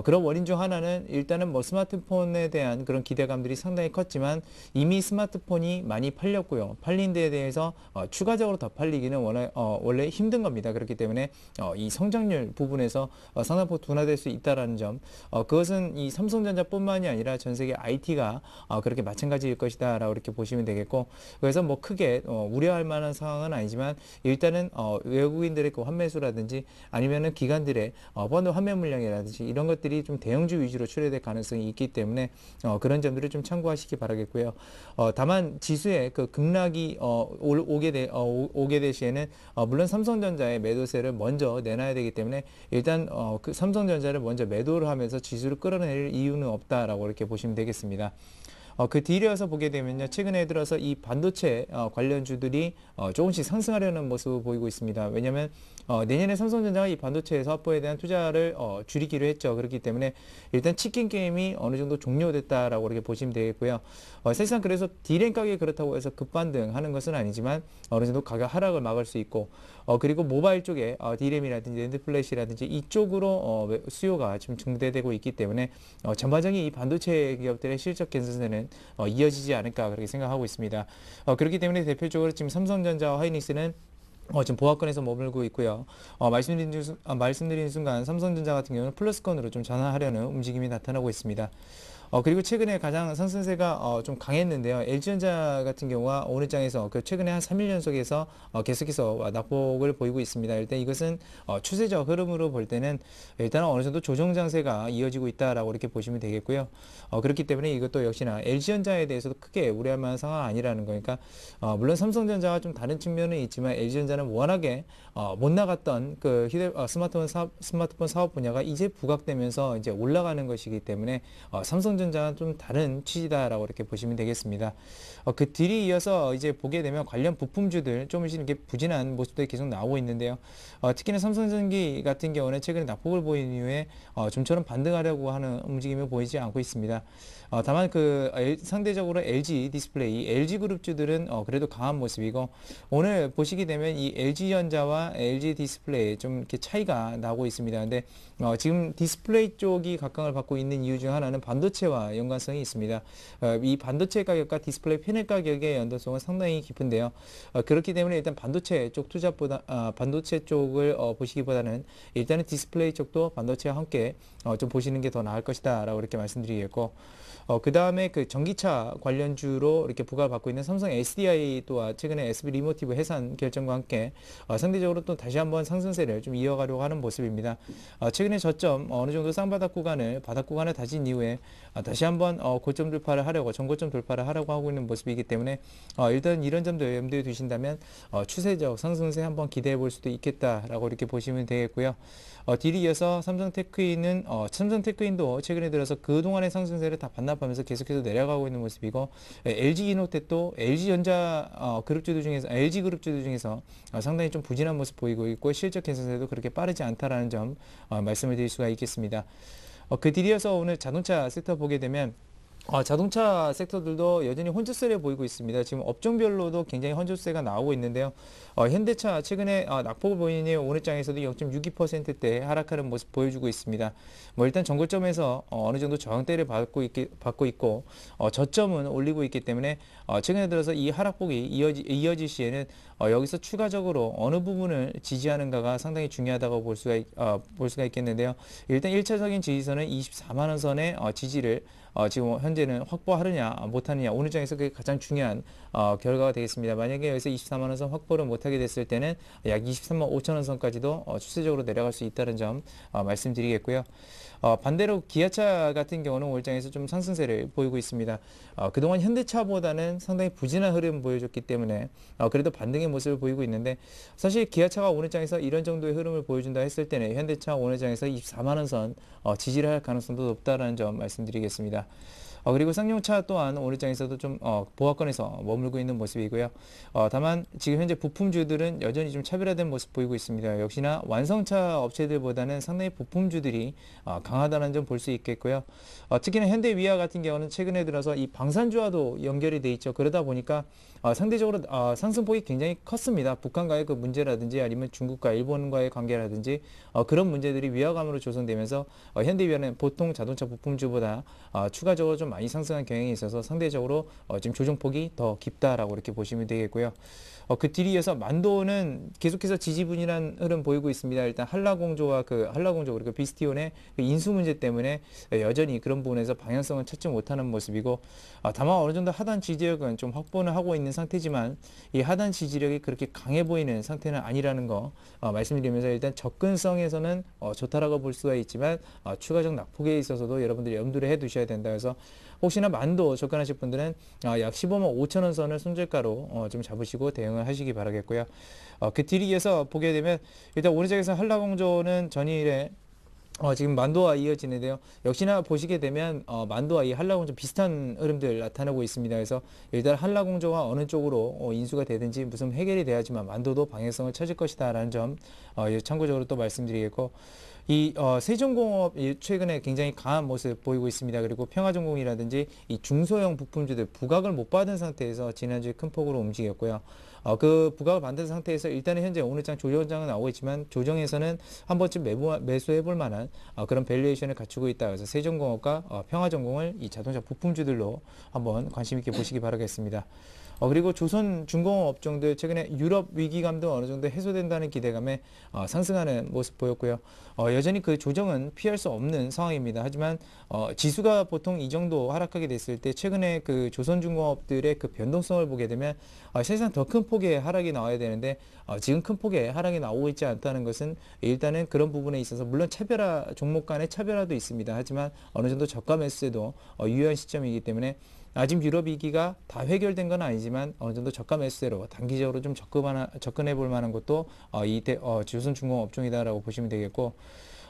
S3: 그런 원인 중 하나는 일단은 스마트폰에 대한 그런 기대감들이 상당히 컸지만 이미 스마트폰이 많이 팔렸고요. 팔린 데에 대해서 추가적으로 더 팔리기는 원래 힘든 겁니다. 그렇기 때문에 이 성장률 부분에서 상당폭 둔화될 수 있다는 점, 그것은 이 삼성전자뿐만이 아니라 전 세계 IT가 그렇게 마찬가지일 것이다 라고 이렇게 보시면 되겠고, 그래서 크게 우려할 만한 상황은 아니지만 일단은 외국인들의 그 환매수라든지 아니면은 기관들의 펀드 환매 물량이라든지 이런 것들이 좀 대형주 위주로 출회될 가능성이 있기 때문에 그런 점들을 좀 참고하시기 바라겠고요. 다만 지수의 그 급락이 오게 될 시에는 물론 삼성전자의 매도세를 먼저 내놔야 되기 때문에 일단 그 삼성전자를 먼저 매도를 하면서 지수를 끌어낼 이유는 없다라고 이렇게 보시면 되겠습니다. 그 뒤이어서 보게 되면요, 최근에 들어서 이 반도체 관련주들이 조금씩 상승하려는 모습을 보이고 있습니다. 왜냐하면 내년에 삼성전자가 이 반도체 사업부에 대한 투자를 줄이기로 했죠. 그렇기 때문에 일단 치킨 게임이 어느 정도 종료됐다라고 이렇게 보시면 되겠고요. 사실상 그래서 D램 가격이 그렇다고 해서 급반등하는 것은 아니지만 어느 정도 가격 하락을 막을 수 있고, 그리고 모바일 쪽에 D램이라든지 낸드 플래시라든지 이쪽으로 수요가 지금 증대되고 있기 때문에 전반적인 이 반도체 기업들의 실적 개선세는 이어지지 않을까 그렇게 생각하고 있습니다. 그렇기 때문에 대표적으로 지금 삼성전자와 하이닉스는 지금 보합권에서 머물고 있고요. 말씀드린 순간 삼성전자 같은 경우는 플러스권으로 좀 전환하려는 움직임이 나타나고 있습니다. 그리고 최근에 가장 상승세가 좀 강했는데요. LG전자 같은 경우가 오늘 장에서 최근에 한 3일 연속에서 계속해서 낙폭을 보이고 있습니다. 일단 이것은 추세적 흐름으로 볼 때는 일단 어느 정도 조정 장세가 이어지고 있다라고 이렇게 보시면 되겠고요. 그렇기 때문에 이것도 역시나 LG전자에 대해서도 크게 우려할 만한 상황 아니라는 거니까, 물론 삼성전자와 좀 다른 측면은 있지만 LG전자는 워낙에 못 나갔던 그 스마트폰 사업 분야가 이제 부각되면서 이제 올라가는 것이기 때문에 삼성전자는 좀 다른 취지다라고 이렇게 보시면 되겠습니다. 그 뒤를 이어서 이제 보게 되면 관련 부품주들 조금씩 이렇게 부진한 모습들이 계속 나오고 있는데요. 특히나 삼성전기 같은 경우는 최근에 낙폭을 보인 이후에 좀처럼 반등하려고 하는 움직임을 보이지 않고 있습니다. 다만 상대적으로 LG 디스플레이, LG 그룹주들은 그래도 강한 모습이고, 오늘 보시게 되면 이 LG전자와 LG 디스플레이 좀 이렇게 차이가 나고 있습니다. 근데 지금 디스플레이 쪽이 각광을 받고 있는 이유 중 하나는 반도체와 연관성이 있습니다. 이 반도체 가격과 디스플레이 패널 가격의 연동성은 상당히 깊은데요. 그렇기 때문에 일단 반도체 쪽 반도체 쪽을 보시기보다는 일단은 디스플레이 쪽도 반도체와 함께 좀 보시는 게 더 나을 것이다라고 이렇게 말씀드리겠고, 그 다음에 그 전기차 관련주로 이렇게 부각을 받고 있는 삼성 SDI 또한 최근에 SB 리모티브 해산 결정과 함께 상대적으로 또 다시 한번 상승세를 좀 이어가려고 하는 모습입니다. 최근에 저점 어느 정도 바닥 구간을 다진 이후에 다시 한번 고점 돌파를 하려고, 전고점 돌파를 하려고 하고 있는 모습이기 때문에 일단 이런 점도 염두에 두신다면 추세적 상승세 한번 기대해 볼 수도 있겠다라고 이렇게 보시면 되겠고요. 뒤를 이어서 삼성테크인도 최근에 들어서 그동안의 상승세를 다 반납하면서 계속해서 내려가고 있는 모습이고, LG이노텍도 LG전자 그룹주들 중에서, LG 그룹주들 중에서 상당히 좀 부진한 모습 보이고 있고, 실적 개선세도 그렇게 빠르지 않다라는 점 말씀을 드릴 수가 있겠습니다. 그 뒤이어서 오늘 자동차 섹터 보게 되면 자동차 섹터들도 여전히 혼조세를 보이고 있습니다. 지금 업종별로도 굉장히 혼조세가 나오고 있는데요. 현대차 최근에 낙폭을 보이니 오늘 장에서도 0.62%대 하락하는 모습 보여주고 있습니다. 일단 정고점에서 어느 정도 저항대를 받고 있고 저점은 올리고 있기 때문에 최근에 들어서 이 하락폭이 이어질 시에는 여기서 추가적으로 어느 부분을 지지하는가가 상당히 중요하다고 볼 수가 있겠는데요. 일단 1차적인 지지선은 24만 원 선의 지지를 지금 현재는 확보하느냐 못하느냐, 오늘 장에서 그게 가장 중요한 결과가 되겠습니다. 만약에 여기서 24만 원 선 확보를 못하게 됐을 때는 약 23만 5천 원 선까지도 추세적으로 내려갈 수 있다는 점 말씀드리겠고요. 반대로 기아차 같은 경우는 오늘 장에서 좀 상승세를 보이고 있습니다. 그동안 현대차보다는 상당히 부진한 흐름을 보여줬기 때문에 그래도 반등의 모습을 보이고 있는데, 사실 기아차가 오늘 장에서 이런 정도의 흐름을 보여준다 했을 때는 현대차 오늘 장에서 24만 원 선 지지를 할 가능성도 높다라는 점 말씀드리겠습니다. 그리고 쌍용차 또한 오늘 장에서도 좀 보합권에서 머물고 있는 모습이고요. 다만 지금 현재 부품주들은 여전히 좀 차별화된 모습 보이고 있습니다. 역시나 완성차 업체들보다는 상당히 부품주들이 강하다는 점 볼 수 있겠고요. 특히나 현대위아 같은 경우는 최근에 들어서 이 방산주와도 연결이 돼 있죠. 그러다 보니까 상대적으로 상승폭이 굉장히 컸습니다. 북한과의 그 문제라든지 아니면 중국과 일본과의 관계라든지 그런 문제들이 위화감으로 조성되면서 현대위아는 보통 자동차 부품주보다 추가적으로 좀 많이 상승한 경향이 있어서 상대적으로 지금 조정폭이 더 깊다라고 이렇게 보시면 되겠고요. 그 뒤에 이어서 만도는 계속해서 지지분이란 흐름 보이고 있습니다. 일단 한라공조와 그리고 비스티온의 그 인수 문제 때문에 여전히 그런 부분에서 방향성을 찾지 못하는 모습이고, 다만 어느 정도 하단 지지력은 좀 확보는 하고 있는 상태지만 이 하단 지지력이 그렇게 강해 보이는 상태는 아니라는 거 말씀드리면서, 일단 접근성에서는 좋다라고 볼 수가 있지만 추가적 낙폭에 있어서도 여러분들이 염두를 해 두셔야 된다. 그래서 혹시나 만도 접근하실 분들은 약 15만 5천 원 선을 손절가로 좀 잡으시고 대응을 하시기 바라겠고요. 그 뒤를 이어서 보게 되면 일단 오늘 장에서 한라공조는 전일에 지금 만도와 이어지는데요. 역시나 보시게 되면 만도와 이 한라공조 비슷한 흐름들 나타나고 있습니다. 그래서 일단 한라공조가 어느 쪽으로 인수가 되든지 무슨 해결이 돼야지만 만도도 방향성을 찾을 것이다라는 점 참고적으로 또 말씀드리겠고, 이 세종공업이 최근에 굉장히 강한 모습 보이고 있습니다. 그리고 평화전공이라든지 이 중소형 부품주들 부각을 못 받은 상태에서 지난주에 큰 폭으로 움직였고요. 그 부각을 받은 상태에서 일단은 현재 오늘장 조정장은 나오고 있지만 조정에서는 한 번쯤 매수해 볼 만한 그런 밸류에이션을 갖추고 있다. 그래서 세종공업과 평화전공을 이 자동차 부품주들로 한번 관심 있게 보시기 바라겠습니다. 그리고 조선중공업 업종들 최근에 유럽 위기감도 어느 정도 해소된다는 기대감에 상승하는 모습 보였고요. 여전히 그 조정은 피할 수 없는 상황입니다. 하지만 지수가 보통 이 정도 하락하게 됐을 때 최근에 그 조선중공업들의 그 변동성을 보게 되면 사실상 더 큰 폭의 하락이 나와야 되는데 지금 큰 폭의 하락이 나오고 있지 않다는 것은 일단은 그런 부분에 있어서 물론 종목 간의 차별화도 있습니다. 하지만 어느 정도 저가 매수에도 유효한 시점이기 때문에 아직 유럽 위기가 다 해결된 건 아니지만 어느 정도 저가 매수대로 단기적으로 좀 접근해 볼 만한 것도 조선중공업 업종이다라고 보시면 되겠고,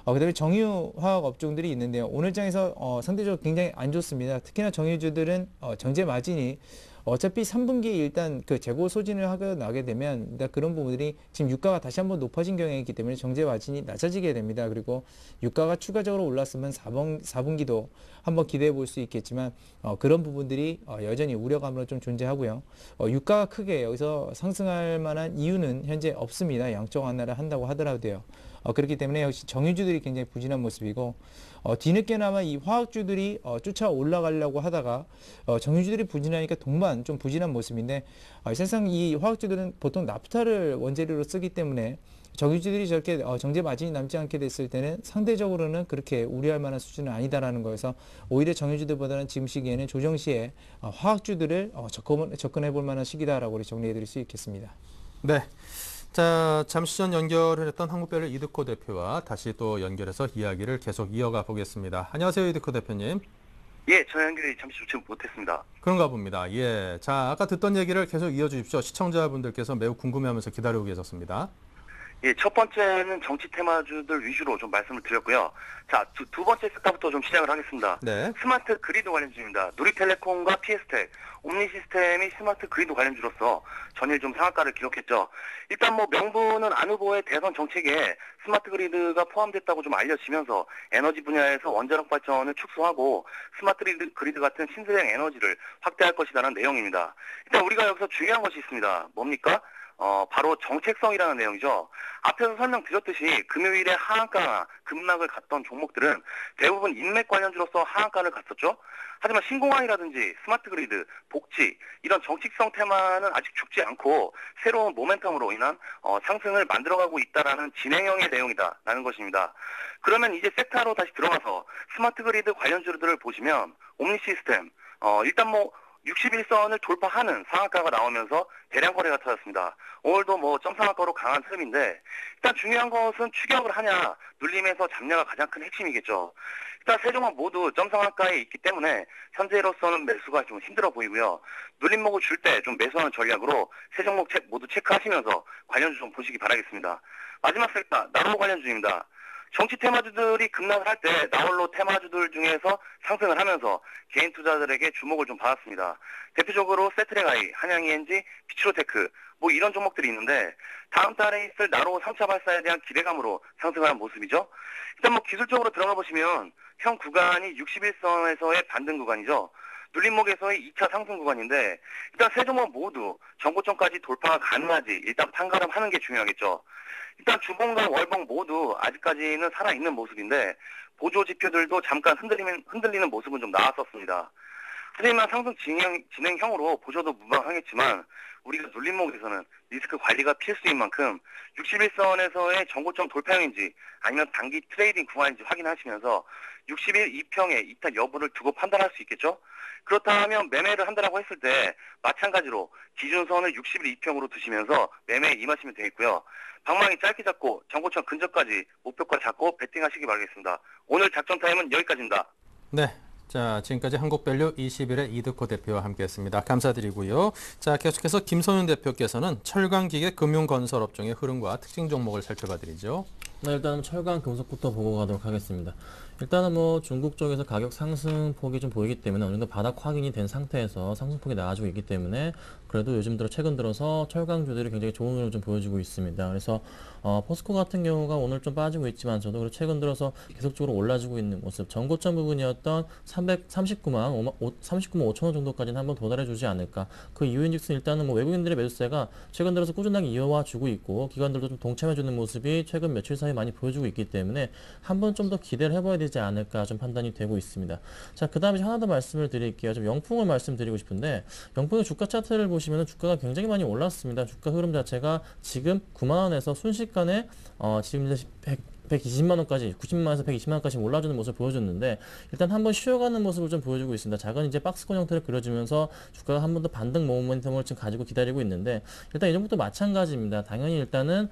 S3: 그다음에 정유화학 업종들이 있는데요. 오늘 장에서 상대적으로 굉장히 안 좋습니다. 특히나 정유주들은 정제 마진이 어차피 3분기에 일단 그 재고 소진을 하게 나게 되면 그런 부분들이 지금 유가가 다시 한번 높아진 경향이 있기 때문에 정제 마진이 낮아지게 됩니다. 그리고 유가가 추가적으로 올랐으면 4분기도 한번 기대해 볼 수 있겠지만 그런 부분들이 여전히 우려감으로 좀 존재하고요. 유가가 크게 여기서 상승할 만한 이유는 현재 없습니다. 양적 완화를 한다고 하더라도요. 그렇기 때문에 역시 정유주들이 굉장히 부진한 모습이고, 뒤늦게나마 이 화학주들이 쫓아 올라가려고 하다가 정유주들이 부진하니까 동반 좀 부진한 모습인데, 사실상 이 화학주들은 보통 나프타를 원재료로 쓰기 때문에 정유주들이 저렇게 정제 마진이 남지 않게 됐을 때는 상대적으로는 그렇게 우려할 만한 수준은 아니다라는 거여서 오히려 정유주들보다는 지금 시기에는 조정 시에 화학주들을 접근해 볼 만한 시기다라고 우리 정리해 드릴 수 있겠습니다.
S1: 네. 자, 잠시 전 연결을 했던 한국별로 이드코 대표와 다시 또 연결해서 이야기를 계속 이어가 보겠습니다. 안녕하세요, 이드코 대표님.
S7: 예, 저 연결이 잠시 좋지 못했습니다.
S1: 그런가 봅니다. 예. 자, 아까 듣던 얘기를 계속 이어주십시오. 시청자분들께서 매우 궁금해하면서 기다리고 계셨습니다.
S7: 예, 첫 번째는 정치 테마주들 위주로 좀 말씀을 드렸고요. 자, 두 번째 섹터부터 좀 시작을 하겠습니다.
S1: 네.
S7: 스마트 그리드 관련주입니다. 누리텔레콤과 피에스텍, 옴니시스템이 스마트 그리드 관련주로서 전일 좀 상한가를 기록했죠. 일단 뭐 명분은 안 후보의 대선 정책에 스마트 그리드가 포함됐다고 좀 알려지면서 에너지 분야에서 원자력 발전을 축소하고 스마트 그리드 같은 신재생 에너지를 확대할 것이라는 내용입니다. 일단 우리가 여기서 중요한 것이 있습니다. 뭡니까? 바로 정책성이라는 내용이죠. 앞에서 설명드렸듯이 금요일에 하한가 급락을 갔던 종목들은 대부분 인맥 관련주로서 하한가를 갔었죠. 하지만 신공항이라든지 스마트 그리드, 복지 이런 정책성 테마는 아직 죽지 않고 새로운 모멘텀으로 인한 상승을 만들어가고 있다라는 진행형의 내용이다라는 것입니다. 그러면 이제 섹터로 다시 들어가서 스마트 그리드 관련주들을 보시면 옴니시스템 일단 뭐 61선을 돌파하는 상한가가 나오면서 대량 거래가 터졌습니다. 오늘도 뭐 점상한가로 강한 흐름인데 일단 중요한 것은 추격을 하냐 눌림에서 잡냐가 가장 큰 핵심이겠죠. 일단 세 종목 모두 점상한가에 있기 때문에 현재로서는 매수가 좀 힘들어 보이고요. 눌림목을 줄 때 좀 매수하는 전략으로 세 종목 모두 체크하시면서 관련주 좀 보시기 바라겠습니다. 마지막 섹터 나홀로 관련주입니다. 정치 테마주들이 급락을 할 때 나홀로 테마주들 중에서 상승을 하면서 개인 투자자들에게 주목을 좀 받았습니다. 대표적으로 세트랙아이, 한양ENG, 피츠로테크 뭐 이런 종목들이 있는데 다음 달에 있을 나로 3차 발사에 대한 기대감으로 상승하는 모습이죠. 일단 뭐 기술적으로 들어가 보시면 현 구간이 61선에서의 반등 구간이죠. 눌림목에서의 2차 상승 구간인데 일단 세 종목 모두 전고점까지 돌파가 가능하지 일단 판가름하는 게 중요하겠죠. 일단 주봉과 월봉 모두 아직까지는 살아있는 모습인데 보조 지표들도 잠깐 흔들리는 모습은 좀 나왔었습니다. 하지만 상승 진행형으로 보셔도 무방하겠지만 우리가 눌림목에서는 리스크 관리가 필수인 만큼 61선에서의 전고점 돌파형인지 아니면 단기 트레이딩 구간인지 확인하시면서 60일 이평의 이탈 여부를 두고 판단할 수 있겠죠. 그렇다면 매매를 한다라고 했을 때 마찬가지로 기준선을 60일 이평으로 두시면서 매매에 임하시면 되겠고요. 방망이 짧게 잡고 전고점 근접까지 목표가 잡고 베팅하시기 바라겠습니다. 오늘 작전 타임은 여기까지입니다.
S1: 네. 자, 지금까지 한국밸류 21의 이득호 대표와 함께했습니다. 감사드리고요. 자, 계속해서 김선윤 대표께서는 철강기계 금융건설업종의 흐름과 특징 종목을 살펴봐드리죠.
S4: 네, 일단은 철강 금속부터 보고 가도록 하겠습니다. 일단은 뭐 중국 쪽에서 가격 상승폭이 좀 보이기 때문에 어느 정도 바닥 확인이 된 상태에서 상승폭이 나아지고 있기 때문에 그래도 요즘 들어 최근 들어서 철강주들이 굉장히 좋은 흐름을 좀 보여주고 있습니다. 그래서 포스코 같은 경우가 오늘 좀 빠지고 있지만 저도 그리고 최근 들어서 계속적으로 올라지고 있는 모습, 전고점 부분이었던 39만 5천 원 정도까지는 한번 도달해주지 않을까. 그 이유인즉슨 일단은 뭐 외국인들의 매수세가 최근 들어서 꾸준하게 이어와 주고 있고 기관들도 좀 동참해주는 모습이 최근 며칠 사이 많이 보여주고 있기 때문에 한번 좀 더 기대를 해봐야 되지 않을까 좀 판단이 되고 있습니다. 자, 그 다음에 하나 더 말씀을 드릴게요. 좀 영풍을 말씀드리고 싶은데 영풍의 주가 차트를 보시면 주가가 굉장히 많이 올랐습니다. 주가 흐름 자체가 지금 9만 원에서 순식간에 지금 이제 120만 원까지 90만 원에서 120만 원까지 올라주는 모습을 보여줬는데 일단 한번 쉬어가는 모습을 좀 보여주고 있습니다. 작은 이제 박스권 형태를 그려주면서 주가가 한 번 더 반등 모멘텀을 지금 가지고 기다리고 있는데 일단 이전부터 마찬가지입니다. 당연히 일단은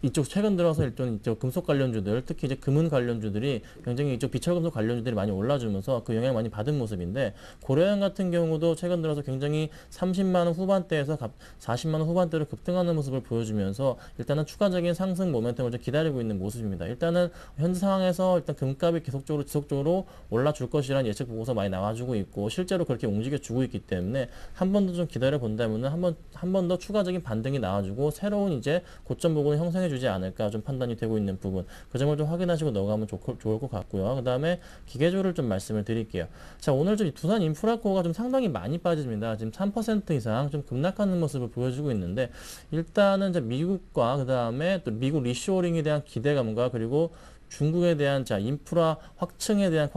S4: 이쪽 최근 들어서 일단 이쪽 금속 관련주들, 특히 이제 금은 관련주들이 굉장히 이쪽 비철금속 관련주들이 많이 올라주면서 그 영향을 많이 받은 모습인데 고려형 같은 경우도 최근 들어서 굉장히 30만 원 후반대에서 40만 원 후반대로 급등하는 모습을 보여주면서 일단은 추가적인 상승 모멘텀을 좀 기다리고 있는 모습입니다. 일단은 현재 상황에서 일단 금값이 지속적으로 올라줄 것이라는 예측 보고서 많이 나와주고 있고 실제로 그렇게 움직여주고 있기 때문에 한 번 더 좀 기다려 본다면은 한 번 더 추가적인 반등이 나와주고 새로운 이제 고점 부분을 형성해 주지 않을까 좀 판단이 되고 있는 부분, 그 점을 좀 확인하시고 넘어가면 좋을 것 같고요. 그 다음에 기계주를 좀 말씀을 드릴게요. 자, 오늘 좀 두산 인프라코어가 좀 상당히 많이 빠집니다. 지금 3% 이상 좀 급락하는 모습을 보여주고 있는데 일단은 이제 미국과 그 다음에 또 미국 리쇼어링에 대한 기대감과 그리고 중국에 대한 인프라 확장에 대한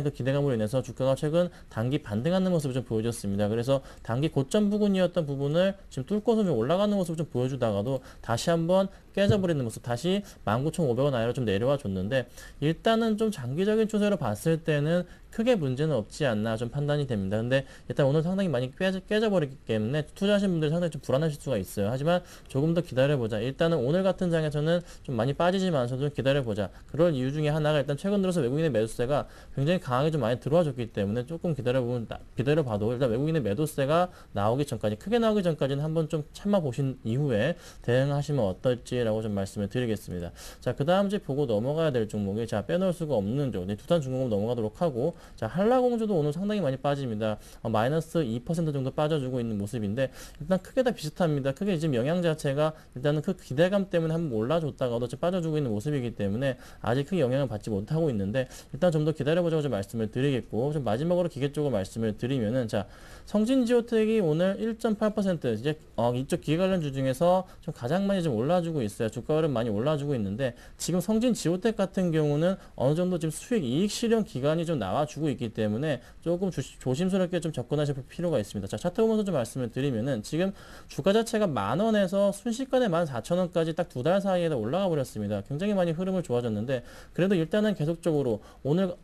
S4: 그 기대감으로 인해서 주가가 최근 단기 반등하는 모습을 좀 보여줬습니다. 그래서 단기 고점 부근이었던 부분을 지금 뚫고서 좀 올라가는 모습을 좀 보여주다가도 다시 한번 깨져버리는 모습, 다시 19,500원 아래로 좀 내려와 줬는데 일단은 좀 장기적인 추세로 봤을 때는 크게 문제는 없지 않나 좀 판단이 됩니다. 근데 일단 오늘 상당히 많이 깨져버리기 때문에 투자하신 분들이 상당히 좀 불안하실 수가 있어요. 하지만 조금 더 기다려보자. 일단은 오늘 같은 장에서는 좀 많이 빠지지만서도 좀 기다려보자. 그럴 이유 중에 하나가 일단 최근 들어서 외국인의 매수세가 굉장히 강하게 좀 많이 들어와 줬기 때문에 조금 기다려봐도 일단 외국인의 매도세가 나오기 전까지, 크게 나오기 전까지는 한번 좀 참아보신 이후에 대응하시면 어떨지라고 좀 말씀을 드리겠습니다. 자, 그 다음 이제 보고 넘어가야 될 종목이 빼놓을 수가 없는 종, 두산중공업 넘어가도록 하고, 자, 한라공주도 오늘 상당히 많이 빠집니다. 마이너스 2% 정도 빠져주고 있는 모습인데 일단 크게 다 비슷합니다. 크게 지금 영향 자체가 일단은 그 기대감 때문에 한번 올라줬다가도 지금 빠져주고 있는 모습이기 때문에 아직 크게 영향을 받지 못하고 있는데 일단 좀 더 기다려보자고 좀 말씀을 드리겠고, 좀 마지막으로 기계 쪽으로 말씀을 드리면은 자, 성진지오텍이 오늘 1.8% 이제 이쪽 기계 관련주 중에서 좀 가장 많이 좀 올라주고 있어요. 주가 흐름 많이 올라주고 있는데 지금 성진지오텍 같은 경우는 어느 정도 지금 수익 이익 실현 기간이 좀 나와주고 있기 때문에 조금 조심스럽게 좀 접근하실 필요가 있습니다. 자, 차트 보면서 좀 말씀을 드리면은 지금 주가 자체가 10,000원에서 순식간에 14,000원까지 딱 두 달 사이에 올라가 버렸습니다. 굉장히 많이 흐름을 좋아졌는데 그래도 일단은 계속적으로 오늘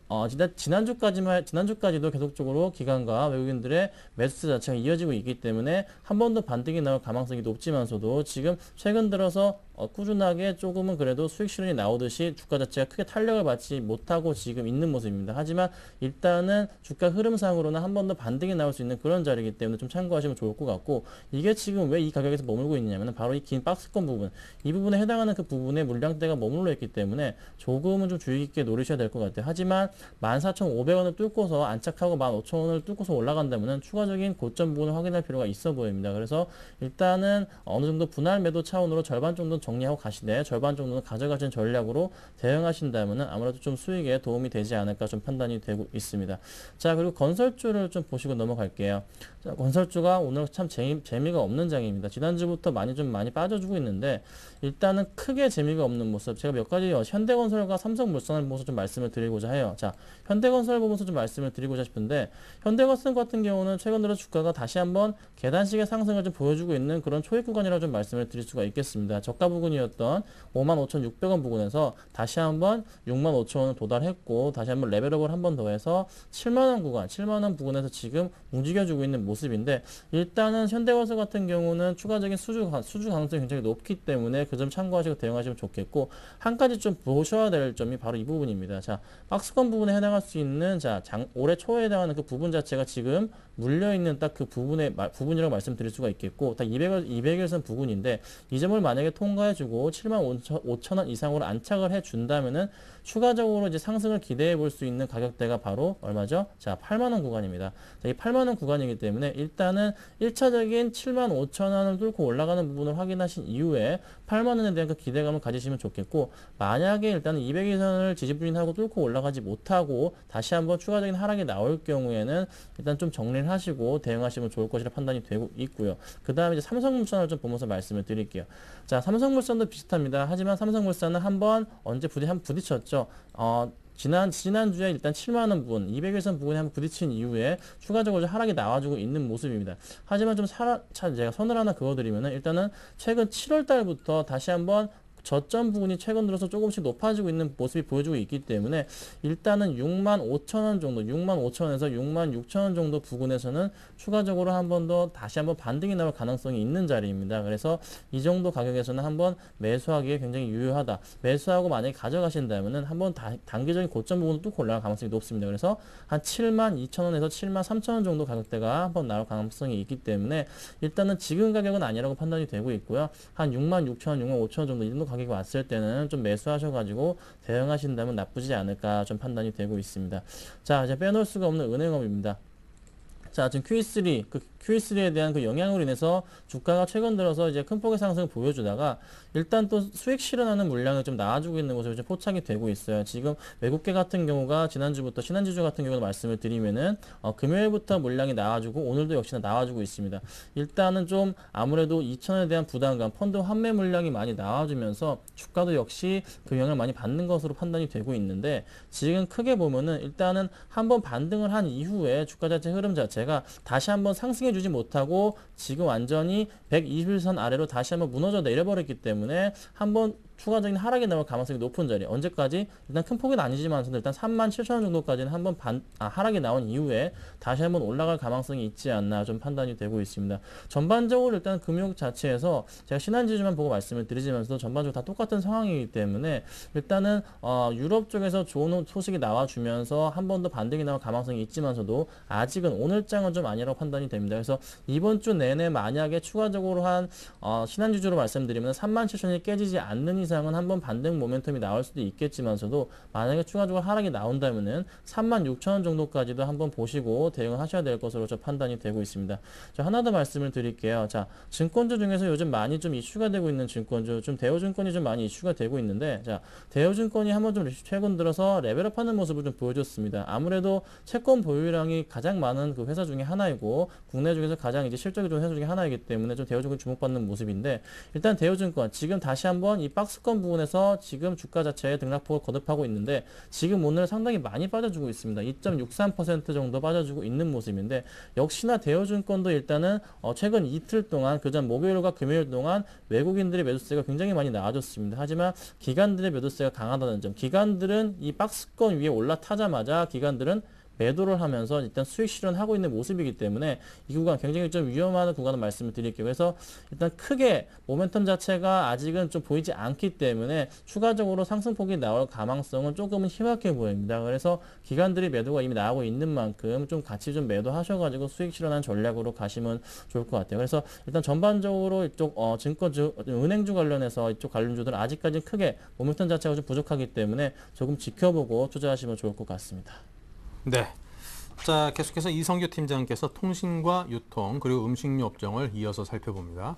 S4: 지난주까지도 계속적으로 기관과 외국인들의 매수세 자체가 이어지고 있기 때문에 한 번 더 반등이 나올 가능성이 높지만서도 지금 최근 들어서 꾸준하게 조금은 그래도 수익 실현이 나오듯이 주가 자체가 크게 탄력을 받지 못하고 지금 있는 모습입니다. 하지만 일단은 주가 흐름상으로는 한 번 더 반등이 나올 수 있는 그런 자리이기 때문에 좀 참고하시면 좋을 것 같고, 이게 지금 왜 이 가격에서 머물고 있냐면 바로 이 긴 박스권 부분, 이 부분에 해당하는 그 부분에 물량대가 머물러 있기 때문에 조금은 좀 주의 깊게 노리셔야 될 것 같아요. 하지만 14,500원을 뚫고서 안착하고 15,000원을 뚫고서 올라간다면 추가적인 고점 부분을 확인할 필요가 있어 보입니다. 그래서 일단은 어느 정도 분할 매도 차원으로 절반 정도 정리하고 가시되 절반 정도는 가져가신 전략으로 대응하신다면 아무래도 좀 수익에 도움이 되지 않을까 좀 판단이 되고 있습니다. 자, 그리고 건설주를 좀 보시고 넘어갈게요. 자, 건설주가 오늘 참 재미가 없는 장입니다. 지난주부터 많이 빠져주고 있는데 일단은 크게 재미가 없는 모습, 제가 몇 가지 현대건설과 삼성물산을 보면서 좀 말씀을 드리고자 해요. 자, 현대건설 보면서 좀 말씀을 드리고자 싶은데 현대건설 같은 경우는 최근 들어 주가가 다시 한번 계단식의 상승을 좀 보여주고 있는 그런 초입 구간이라고 좀 말씀을 드릴 수가 있겠습니다. 저가 부근이었던 55,600원 부근에서 다시 한번 65,000원을 도달했고 다시 한번 레벨업을 한 번 더 해서 7만 원 구간, 7만 원 부근에서 지금 움직여주고 있는 모습인데 일단은 현대건설 같은 경우는 추가적인 수주 가능성이 굉장히 높기 때문에 그 점 참고하시고 대응하시면 좋겠고 한 가지 좀 보셔야 될 점이 바로 이 부분입니다. 자, 박스권 부분에 해당할 수 있는 올해 초에 해당하는 그 부분 자체가 지금 물려있는 딱 그 부분이라고 말씀드릴 수가 있겠고 딱 200일선 부근인데 이 점을 만약에 통과해주고 7만 5천 원 이상으로 안착을 해준다면은 추가적으로 이제 상승을 기대해 볼 수 있는 가격대가 바로 얼마죠? 자, 8만 원 구간입니다. 자, 이 8만 원 구간이기 때문에 일단은 1차적인 7만 5천 원을 뚫고 올라가는 부분을 확인하신 이후에 8만 원에 대한 그 기대감을 가지시면 좋겠고 만약에 일단은 200일선을 지지부진하고 뚫고 올라가지 못하고 다시 한번 추가적인 하락이 나올 경우에는 일단 좀 정리를 하시고 대응하시면 좋을 것이라 판단이 되고 있고요. 그 다음에 이제 삼성물산을 좀 보면서 말씀을 드릴게요. 자, 삼성물산도 비슷합니다. 하지만 삼성물산은 한번 언제 부딪혔죠. 지난주에 일단 7만원 부분, 200일선 부분에 한번 부딪힌 이후에 추가적으로 하락이 나와주고 있는 모습입니다. 하지만 좀 제가 선을 하나 그어드리면은 일단은 최근 7월 달부터 다시 한번 저점 부분이 최근 들어서 조금씩 높아지고 있는 모습이 보여주고 있기 때문에 일단은 6만 5천 원 정도, 6만 5천 원에서 6만 6천 원 정도 부근에서는 추가적으로 한 번 더 다시 한번 반등이 나올 가능성이 있는 자리입니다. 그래서 이 정도 가격에서는 한번 매수하기에 굉장히 유효하다. 매수하고 만약에 가져가신다면은 한번 단기적인 고점 부분을 뚫고 올라갈 가능성이 높습니다. 그래서 한 7만 2천 원에서 7만 3천 원 정도 가격대가 한번 나올 가능성이 있기 때문에 일단은 지금 가격은 아니라고 판단이 되고 있고요. 한 6만 6천 원, 6만 5천 원 정도 이 정도 가격이 왔을 때는 좀 매수하셔가지고 대응하신다면 나쁘지 않을까 좀 판단이 되고 있습니다. 자, 이제 빼놓을 수가 없는 은행업입니다. 자, 지금 Q3에 대한 그 영향으로 인해서 주가가 최근 들어서 이제 큰 폭의 상승을 보여주다가 일단 또 수익 실현하는 물량이 좀 나와주고 있는 모습이 좀 포착이 되고 있어요. 지금 외국계 같은 경우가 지난주부터 신한지주 같은 경우는 말씀을 드리면은 금요일부터 물량이 나와주고 오늘도 역시나 나와주고 있습니다. 일단은 좀 아무래도 2천원에 대한 부담감, 펀드 환매 물량이 많이 나와주면서 주가도 역시 그 영향을 많이 받는 것으로 판단이 되고 있는데 지금 크게 보면은 일단은 한번 반등을 한 이후에 주가 자체 흐름 자체가 다시 한번 상승해 주지 못하고 지금 완전히 120일선 아래로 다시 한번 무너져 내려버렸기 때문에 한번 추가적인 하락이 나올 가능성이 높은 자리. 언제까지? 일단 큰 폭은 아니지만 일단 37,000원 정도까지는 한번 하락이 나온 이후에 다시 한번 올라갈 가능성이 있지 않나 좀 판단이 되고 있습니다. 전반적으로 일단 금융 자체에서 제가 신한지주만 보고 말씀을 드리지만서도 전반적으로 다 똑같은 상황이기 때문에 일단은 유럽 쪽에서 좋은 소식이 나와주면서 한 번 더 반등이 나올 가능성이 있지만서도 아직은 오늘장은 좀 아니라고 판단이 됩니다. 그래서 이번 주 내내 만약에 추가적으로 한 신한지주로 말씀드리면 37,000원이 깨지지 않는 이상은 한번 반등 모멘텀이 나올 수도 있겠지만서도 만약에 추가적으로 하락이 나온다면은 36,000원 정도까지도 한번 보시고 대응을 하셔야 될 것으로 저 판단이 되고 있습니다. 자, 하나 더 말씀을 드릴게요. 자, 증권주 중에서 요즘 많이 좀 이슈가 되고 있는 증권주, 좀 대우증권이 좀 많이 이슈가 되고 있는데, 자, 대우증권이 한번 좀 최근 들어서 레벨업하는 모습을 좀 보여줬습니다. 아무래도 채권 보유량이 가장 많은 그 회사 중에 하나이고 국내 중에서 가장 이제 실적이 좋은 회사 중에 하나이기 때문에 좀 대우증권 주목받는 모습인데 일단 대우증권 지금 다시 한번 이 박스권 부분에서 지금 주가 자체의 등락폭을 거듭하고 있는데 지금 오늘 상당히 많이 빠져주고 있습니다. 2.63% 정도 빠져주고 있는 모습인데 역시나 대우증권도 일단은 최근 이틀 동안 그전 목요일과 금요일 동안 외국인들의 매도세가 굉장히 많이 나와줬습니다. 하지만 기관들의 매도세가 강하다는 점, 기관들은 이 박스권 위에 올라타자마자 기관들은 매도를 하면서 일단 수익 실현하고 있는 모습이기 때문에 이 구간 굉장히 좀 위험한 구간을 말씀을 드릴게요. 그래서 일단 크게 모멘텀 자체가 아직은 좀 보이지 않기 때문에 추가적으로 상승폭이 나올 가능성은 조금은 희박해 보입니다. 그래서 기관들이 매도가 이미 나오고 있는 만큼 좀 같이 좀 매도하셔가지고 수익 실현한 전략으로 가시면 좋을 것 같아요. 그래서 일단 전반적으로 이쪽 증권주, 은행주 관련해서 이쪽 관련주들은 아직까지 크게 모멘텀 자체가 좀 부족하기 때문에 조금 지켜보고 투자하시면 좋을 것 같습니다.
S1: 네. 자, 계속해서 이성규 팀장께서 통신과 유통 그리고 음식료 업종을 이어서 살펴봅니다.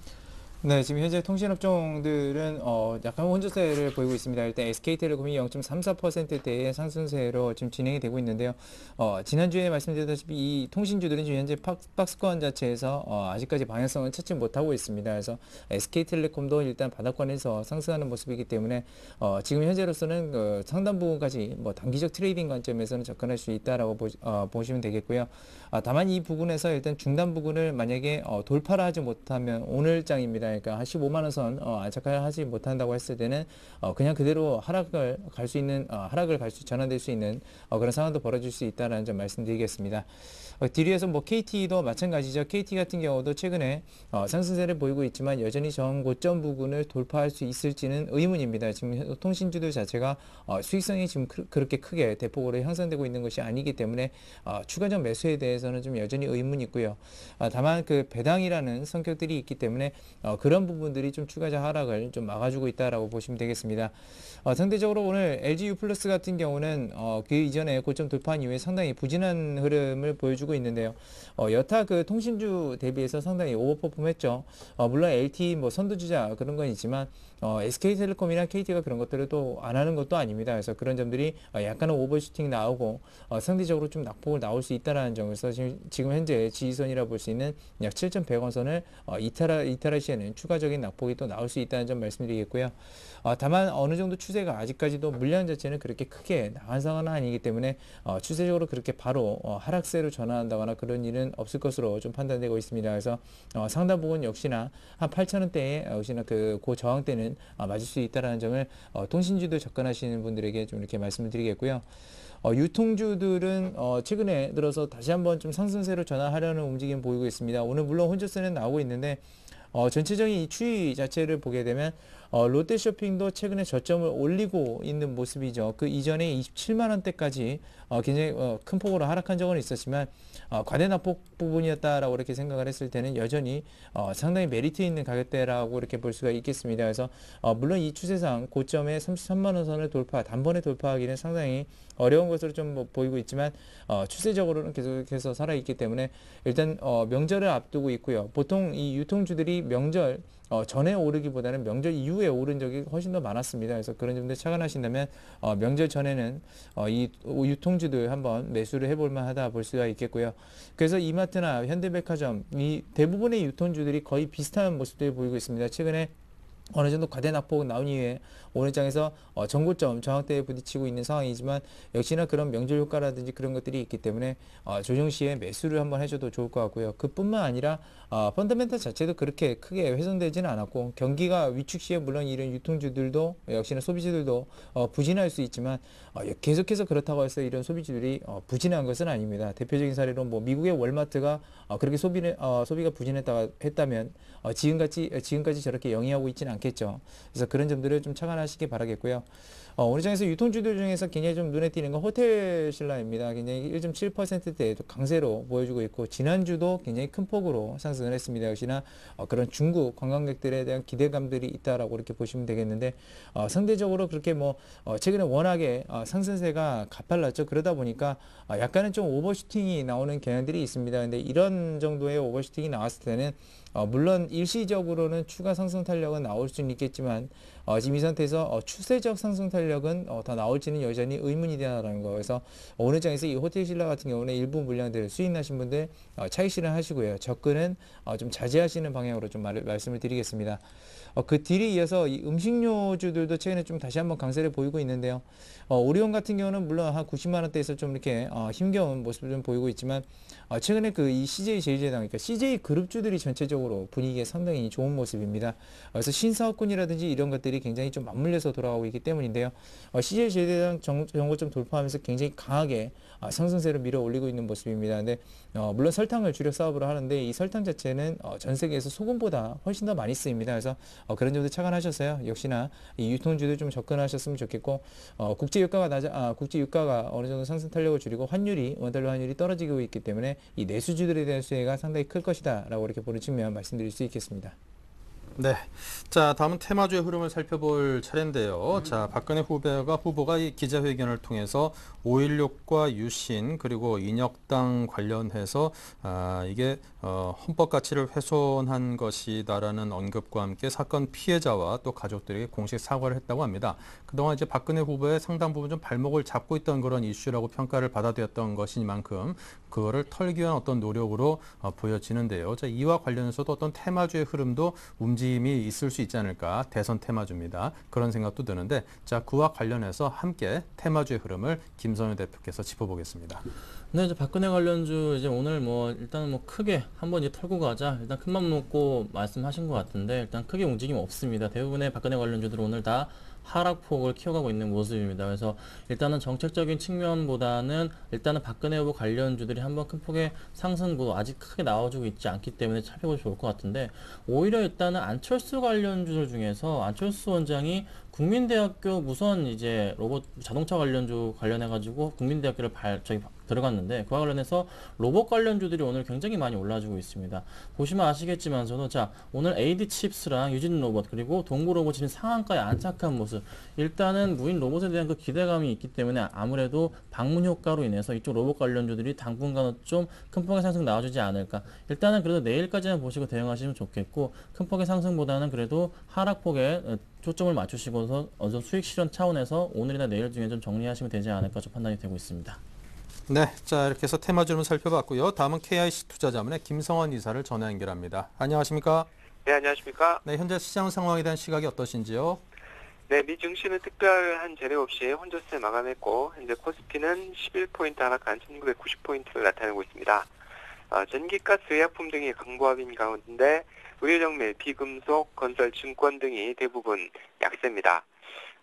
S3: 네, 지금 현재 통신업종들은 약간 혼조세를 보이고 있습니다. 일단 SK텔레콤이 0.34%대의 상승세로 지금 진행이 되고 있는데요. 지난주에 말씀드렸다시피 이 통신주들은 지금 현재 박스권 자체에서 아직까지 방향성을 찾지 못하고 있습니다. 그래서 SK텔레콤도 일단 바닥권에서 상승하는 모습이기 때문에 지금 현재로서는 그 상당 부분까지 뭐 단기적 트레이딩 관점에서는 접근할 수 있다라고 보시면 되겠고요. 다만 이 부분에서 일단 중단 부분을 만약에 돌파를 하지 못하면 오늘장입니다. 그러니까 한 15만 원 선 안착하지 못한다고 했을 때는 그냥 그대로 하락을 갈 수 전환될 수 있는 그런 상황도 벌어질 수 있다라는 점 말씀드리겠습니다. 뒤에서 뭐 KT도 마찬가지죠. KT 같은 경우도 최근에 상승세를 보이고 있지만 여전히 저항고점 부근을 돌파할 수 있을지는 의문입니다. 지금 통신주들 자체가 수익성이 지금 그렇게 크게 대폭으로 향상되고 있는 것이 아니기 때문에 추가적 매수에 대해서는 좀 여전히 의문이 있고요. 다만 그 배당이라는 성격들이 있기 때문에 그런 부분들이 좀 추가적 하락을 좀 막아주고 있다라고 보시면 되겠습니다. 상대적으로 오늘 LGU 플러스 같은 경우는 그 이전에 고점 돌파한 이후에 상당히 부진한 흐름을 보여주고 있는데요. 여타 그 통신주 대비해서 상당히 오버퍼폼했죠. 물론 LTE 뭐 선두주자 그런 건 있지만 SK텔레콤이나 KT가 그런 것들을 또 안 하는 것도 아닙니다. 그래서 그런 점들이 약간은 오버슈팅 나오고 상대적으로 좀 낙폭을 나올 수 있다라는 점에서 지금 현재 지지선이라 볼 수 있는 약 7,100원 선을 이탈할 시에는 추가적인 낙폭이 또 나올 수 있다는 점 말씀드리겠고요. 다만 어느 정도 추세가 아직까지도 물량 자체는 그렇게 크게 나간 상황은 아니기 때문에 추세적으로 그렇게 바로 하락세로 전환한다거나 그런 일은 없을 것으로 좀 판단되고 있습니다. 그래서 상단 부분 역시나 한 8,000원대에 역시나 그 저항대는 맞을 수 있다는 점을 통신주도 접근하시는 분들에게 좀 이렇게 말씀을 드리겠고요. 유통주들은 최근에 들어서 다시 한번 좀 상승세로 전환하려는 움직임 보이고 있습니다. 오늘 물론 혼조세는 나오고 있는데 전체적인 이 추이 자체를 보게 되면 롯데쇼핑도 최근에 저점을 올리고 있는 모습이죠. 그 이전에 27만 원대까지 굉장히 큰 폭으로 하락한 적은 있었지만 과대납폭 부분이었다라고 이렇게 생각을 했을 때는 여전히 상당히 메리트 있는 가격대라고 이렇게 볼 수가 있겠습니다. 그래서 물론 이 추세상 고점에 33만 원 선을 단번에 돌파하기는 상당히 어려운 것으로 좀 보이고 있지만 추세적으로는 계속해서 살아있기 때문에 일단 명절을 앞두고 있고요. 보통 이 유통주들이 명절 전에 오르기보다는 명절 이후에 오른 적이 훨씬 더 많았습니다. 그래서 그런 점들 착안하신다면 명절 전에는 이 유통주들 한번 매수를 해볼 만하다 볼 수가 있겠고요. 그래서 이마트나 현대백화점 이 대부분의 유통주들이 거의 비슷한 모습들을 보이고 있습니다. 최근에 어느 정도 과대낙폭 나온 이후에 오늘 장에서 전고점 저항대에 부딪히고 있는 상황이지만 역시나 그런 명절 효과라든지 그런 것들이 있기 때문에 조정 시에 매수를 한번 해줘도 좋을 것 같고요. 그뿐만 아니라 펀더멘탈 자체도 그렇게 크게 훼손되지는 않았고 경기가 위축 시에 물론 이런 유통주들도 역시나 소비주들도 부진할 수 있지만 계속해서 그렇다고 해서 이런 소비주들이 부진한 것은 아닙니다. 대표적인 사례로 뭐 미국의 월마트가 그렇게 소비가 했다면 지금까지 저렇게 영위하고 있지는 않겠죠. 그래서 그런 점들을 좀 착안하시기 바라겠고요. 오늘 장에서 유통주들 중에서 굉장히 좀 눈에 띄는 건 호텔신라입니다. 굉장히 1.7%대 강세로 보여주고 있고 지난주도 굉장히 큰 폭으로 상승을 했습니다. 역시나 그런 중국 관광객들에 대한 기대감들이 있다라고 이렇게 보시면 되겠는데 상대적으로 그렇게 뭐 최근에 워낙에 상승세가 가팔랐죠. 그러다 보니까 약간은 좀 오버슈팅이 나오는 경향들이 있습니다. 근데 이런 정도의 오버슈팅이 나왔을 때는 물론 일시적으로는 추가 상승 탄력은 나올 수는 있겠지만 지금 이 상태에서 추세적 상승 탄력은 더 나올지는 여전히 의문이 되나라는 거. 그래서 오늘 장에서 이 호텔신라 같은 경우는 일부 물량들을 수익 나신 분들 차익 실현하시고요. 접근은 좀 자제하시는 방향으로 좀 말씀을 드리겠습니다. 그 뒤에 이어서 이 음식료주들도 최근에 좀 다시 한번 강세를 보이고 있는데요. 오리온 같은 경우는 물론 한 90만 원대에서 좀 이렇게 힘겨운 모습을 좀 보이고 있지만 최근에 그 이 CJ 제일제당 그러니까 CJ 그룹주들이 전체적으로 분위기에 상당히 좋은 모습입니다. 그래서 신사업군이라든지 이런 것들이 굉장히 좀 맞물려서 돌아가고 있기 때문인데요. CJ 제일제당 정고점 돌파하면서 굉장히 강하게 상승세를 밀어 올리고 있는 모습입니다. 근데 물론 설탕을 주력 사업으로 하는데 이 설탕 자체는 전 세계에서 소금보다 훨씬 더 많이 쓰입니다. 그래서 그런 점도 착안하셔서요. 역시나 이 유통주들 좀 접근하셨으면 좋겠고 국제 유가가 어느 정도 상승 탄력을 줄이고 원달러 환율이 떨어지고 있기 때문에 이 내수주들에 대한 수혜가 상당히 클 것이다라고 이렇게 보는 측면 말씀드릴 수 있겠습니다.
S1: 네. 자, 다음은 테마주의 흐름을 살펴볼 차례인데요. 자, 박근혜 후보가 이 기자회견을 통해서 5.16과 유신 그리고 인혁당 관련해서 이게 헌법 가치를 훼손한 것이다라는 언급과 함께 사건 피해자와 또 가족들에게 공식 사과를 했다고 합니다. 그동안 이제 박근혜 후보의 상당 부분 좀 발목을 잡고 있던 그런 이슈라고 평가를 받아들였던 것이니만큼 그거를 털기 위한 어떤 노력으로 보여지는데요. 자, 이와 관련해서도 어떤 테마주의 흐름도 움직이고 관심이 있을 수 있지 않을까. 대선 테마주입니다. 그런 생각도 드는데 자, 그와 관련해서 함께 테마주의 흐름을 김선우 대표께서 짚어보겠습니다.
S4: 네, 이제 박근혜 관련주 이제 오늘 일단은 크게 한번 이제 털고 가자. 일단 큰맘 먹고 말씀하신 것 같은데 일단 크게 움직임 없습니다. 대부분의 박근혜 관련주들은 오늘 다 하락폭을 키워가고 있는 모습입니다. 그래서 일단은 정책적인 측면보다는 일단은 박근혜 후보 관련주들이 한번 큰 폭의 상승도 아직 크게 나와주고 있지 않기 때문에 살펴보시면 좋을 것 같은데 오히려 일단은 안철수 관련주들 중에서 안철수 원장이 국민대학교 무선 이제 로봇 자동차 관련주 관련해가지고 국민대학교를 들어갔는데 그와 관련해서 로봇 관련주들이 오늘 굉장히 많이 올라주고 있습니다. 보시면 아시겠지만서도 자 오늘 AD칩스랑 유진 로봇 그리고 동구 로봇이 지금 상한가에 안착한 모습 일단은 무인 로봇에 대한 그 기대감이 있기 때문에 아무래도 방문 효과로 인해서 이쪽 로봇 관련주들이 당분간은 좀 큰 폭의 상승 나와주지 않을까. 일단은 그래도 내일까지는 보시고 대응하시면 좋겠고 큰 폭의 상승보다는 그래도 하락폭에 초점을 맞추시고서 어떤 수익 실현 차원에서 오늘이나 내일 중에 좀 정리하시면 되지 않을까 좀 판단이 되고 있습니다.
S1: 네, 자 이렇게 해서 테마주를 살펴봤고요. 다음은 KIC 투자자문의 김성원 이사를 전화 연결합니다. 안녕하십니까?
S8: 네, 안녕하십니까?
S1: 네, 현재 시장 상황에 대한 시각이 어떠신지요?
S8: 네, 미 증시는 특별한 재료 없이 혼조세 마감했고 현재 코스피는 11포인트 하락한 1990포인트를 나타내고 있습니다. 전기가스, 의약품 등이 강보합인 가운데 의료정밀, 비금속, 건설, 증권 등이 대부분 약세입니다.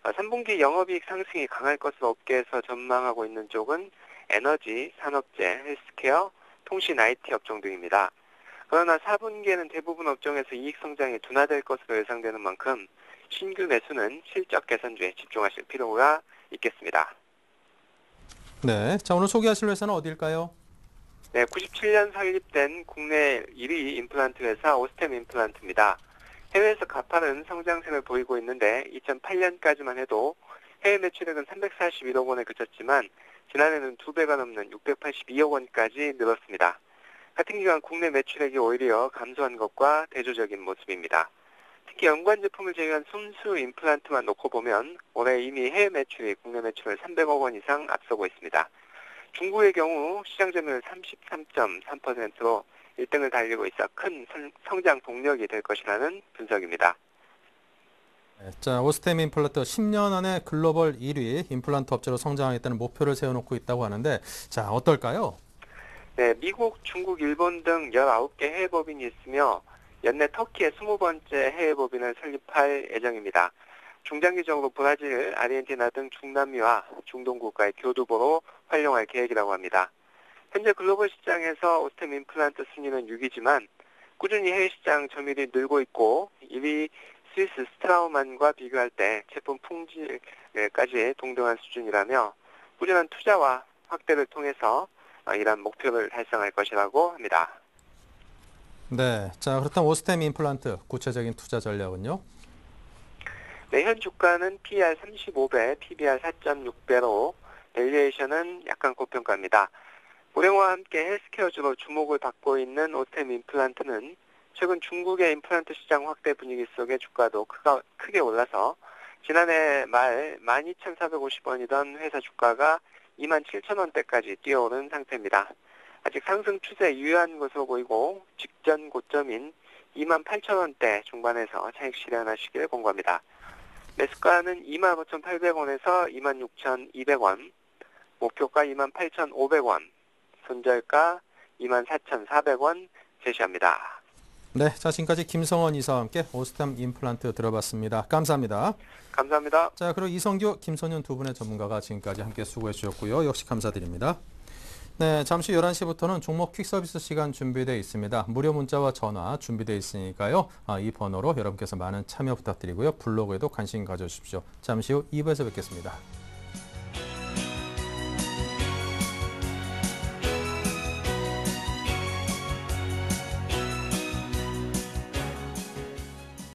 S8: 3분기 영업이익 상승이 강할 것으로 업계에서 전망하고 있는 쪽은 에너지, 산업재, 헬스케어, 통신, IT 업종 등입니다. 그러나 4분기에는 대부분 업종에서 이익 성장이 둔화될 것으로 예상되는 만큼 신규 매수는 실적 개선주에 집중하실 필요가 있겠습니다.
S1: 네, 자 오늘 소개하실 회사는 어디일까요?
S8: 네, 97년 설립된 국내 1위 임플란트 회사 오스템 임플란트입니다. 해외에서 가파른 성장세를 보이고 있는데 2008년까지만 해도 해외 매출액은 341억 원에 그쳤지만 지난해는 2배가 넘는 682억 원까지 늘었습니다. 같은 기간 국내 매출액이 오히려 감소한 것과 대조적인 모습입니다. 특히 연관 제품을 제외한 순수 임플란트만 놓고 보면 올해 이미 해외 매출이 국내 매출을 300억 원 이상 앞서고 있습니다. 중국의 경우 시장 점유율 33.3%로 1등을 달리고 있어 큰 성장 동력이 될 것이라는 분석입니다.
S1: 네, 자 오스템 임플란트 10년 안에 글로벌 1위 임플란트 업체로 성장하겠다는 목표를 세워놓고 있다고 하는데 자 어떨까요?
S8: 네, 미국, 중국, 일본 등 19개 해외 법인이 있으며 연내 터키의 20번째 해외 법인을 설립할 예정입니다. 중장기적으로 브라질, 아르헨티나 등 중남미와 중동 국가의 교두보로 활용할 계획이라고 합니다. 현재 글로벌 시장에서 오스템 임플란트 순위는 6위지만 꾸준히 해외 시장 점유율이 늘고 있고 1위 스위스 스트라우만과 비교할 때 제품 품질까지 동등한 수준이라며 꾸준한 투자와 확대를 통해서 이러한 목표를 달성할 것이라고 합니다.
S1: 네, 자 그렇다면 오스템 임플란트 구체적인 투자 전략은요?
S8: 네, 현 주가는 PER 35배, PBR 4.6배로 밸류에이션은 약간 고평가입니다. 고령화와 함께 헬스케어주로 주목을 받고 있는 오스템 임플란트는 최근 중국의 임플란트 시장 확대 분위기 속에 주가도 크게 올라서 지난해 말 12,450원이던 회사 주가가 27,000원대까지 뛰어오른 상태입니다. 아직 상승 추세 유효한 것으로 보이고 직전 고점인 28,000원대 중반에서 차익 실현하시길 권고합니다. 매수가는 25,800원에서 26,200원, 목표가 28,500원, 손절가 24,400원 제시합니다.
S1: 네, 자 지금까지 김성원 이사와 함께 오스템 임플란트 들어봤습니다. 감사합니다.
S8: 감사합니다.
S1: 자 그리고 이성규, 김선윤 두 분의 전문가가 지금까지 함께 수고해 주셨고요. 역시 감사드립니다. 네, 잠시 11시부터는 종목 퀵 서비스 시간 준비되어 있습니다. 무료 문자와 전화 준비되어 있으니까요. 이 번호로 여러분께서 많은 참여 부탁드리고요. 블로그에도 관심 가져주십시오. 잠시 후 2부에서 뵙겠습니다.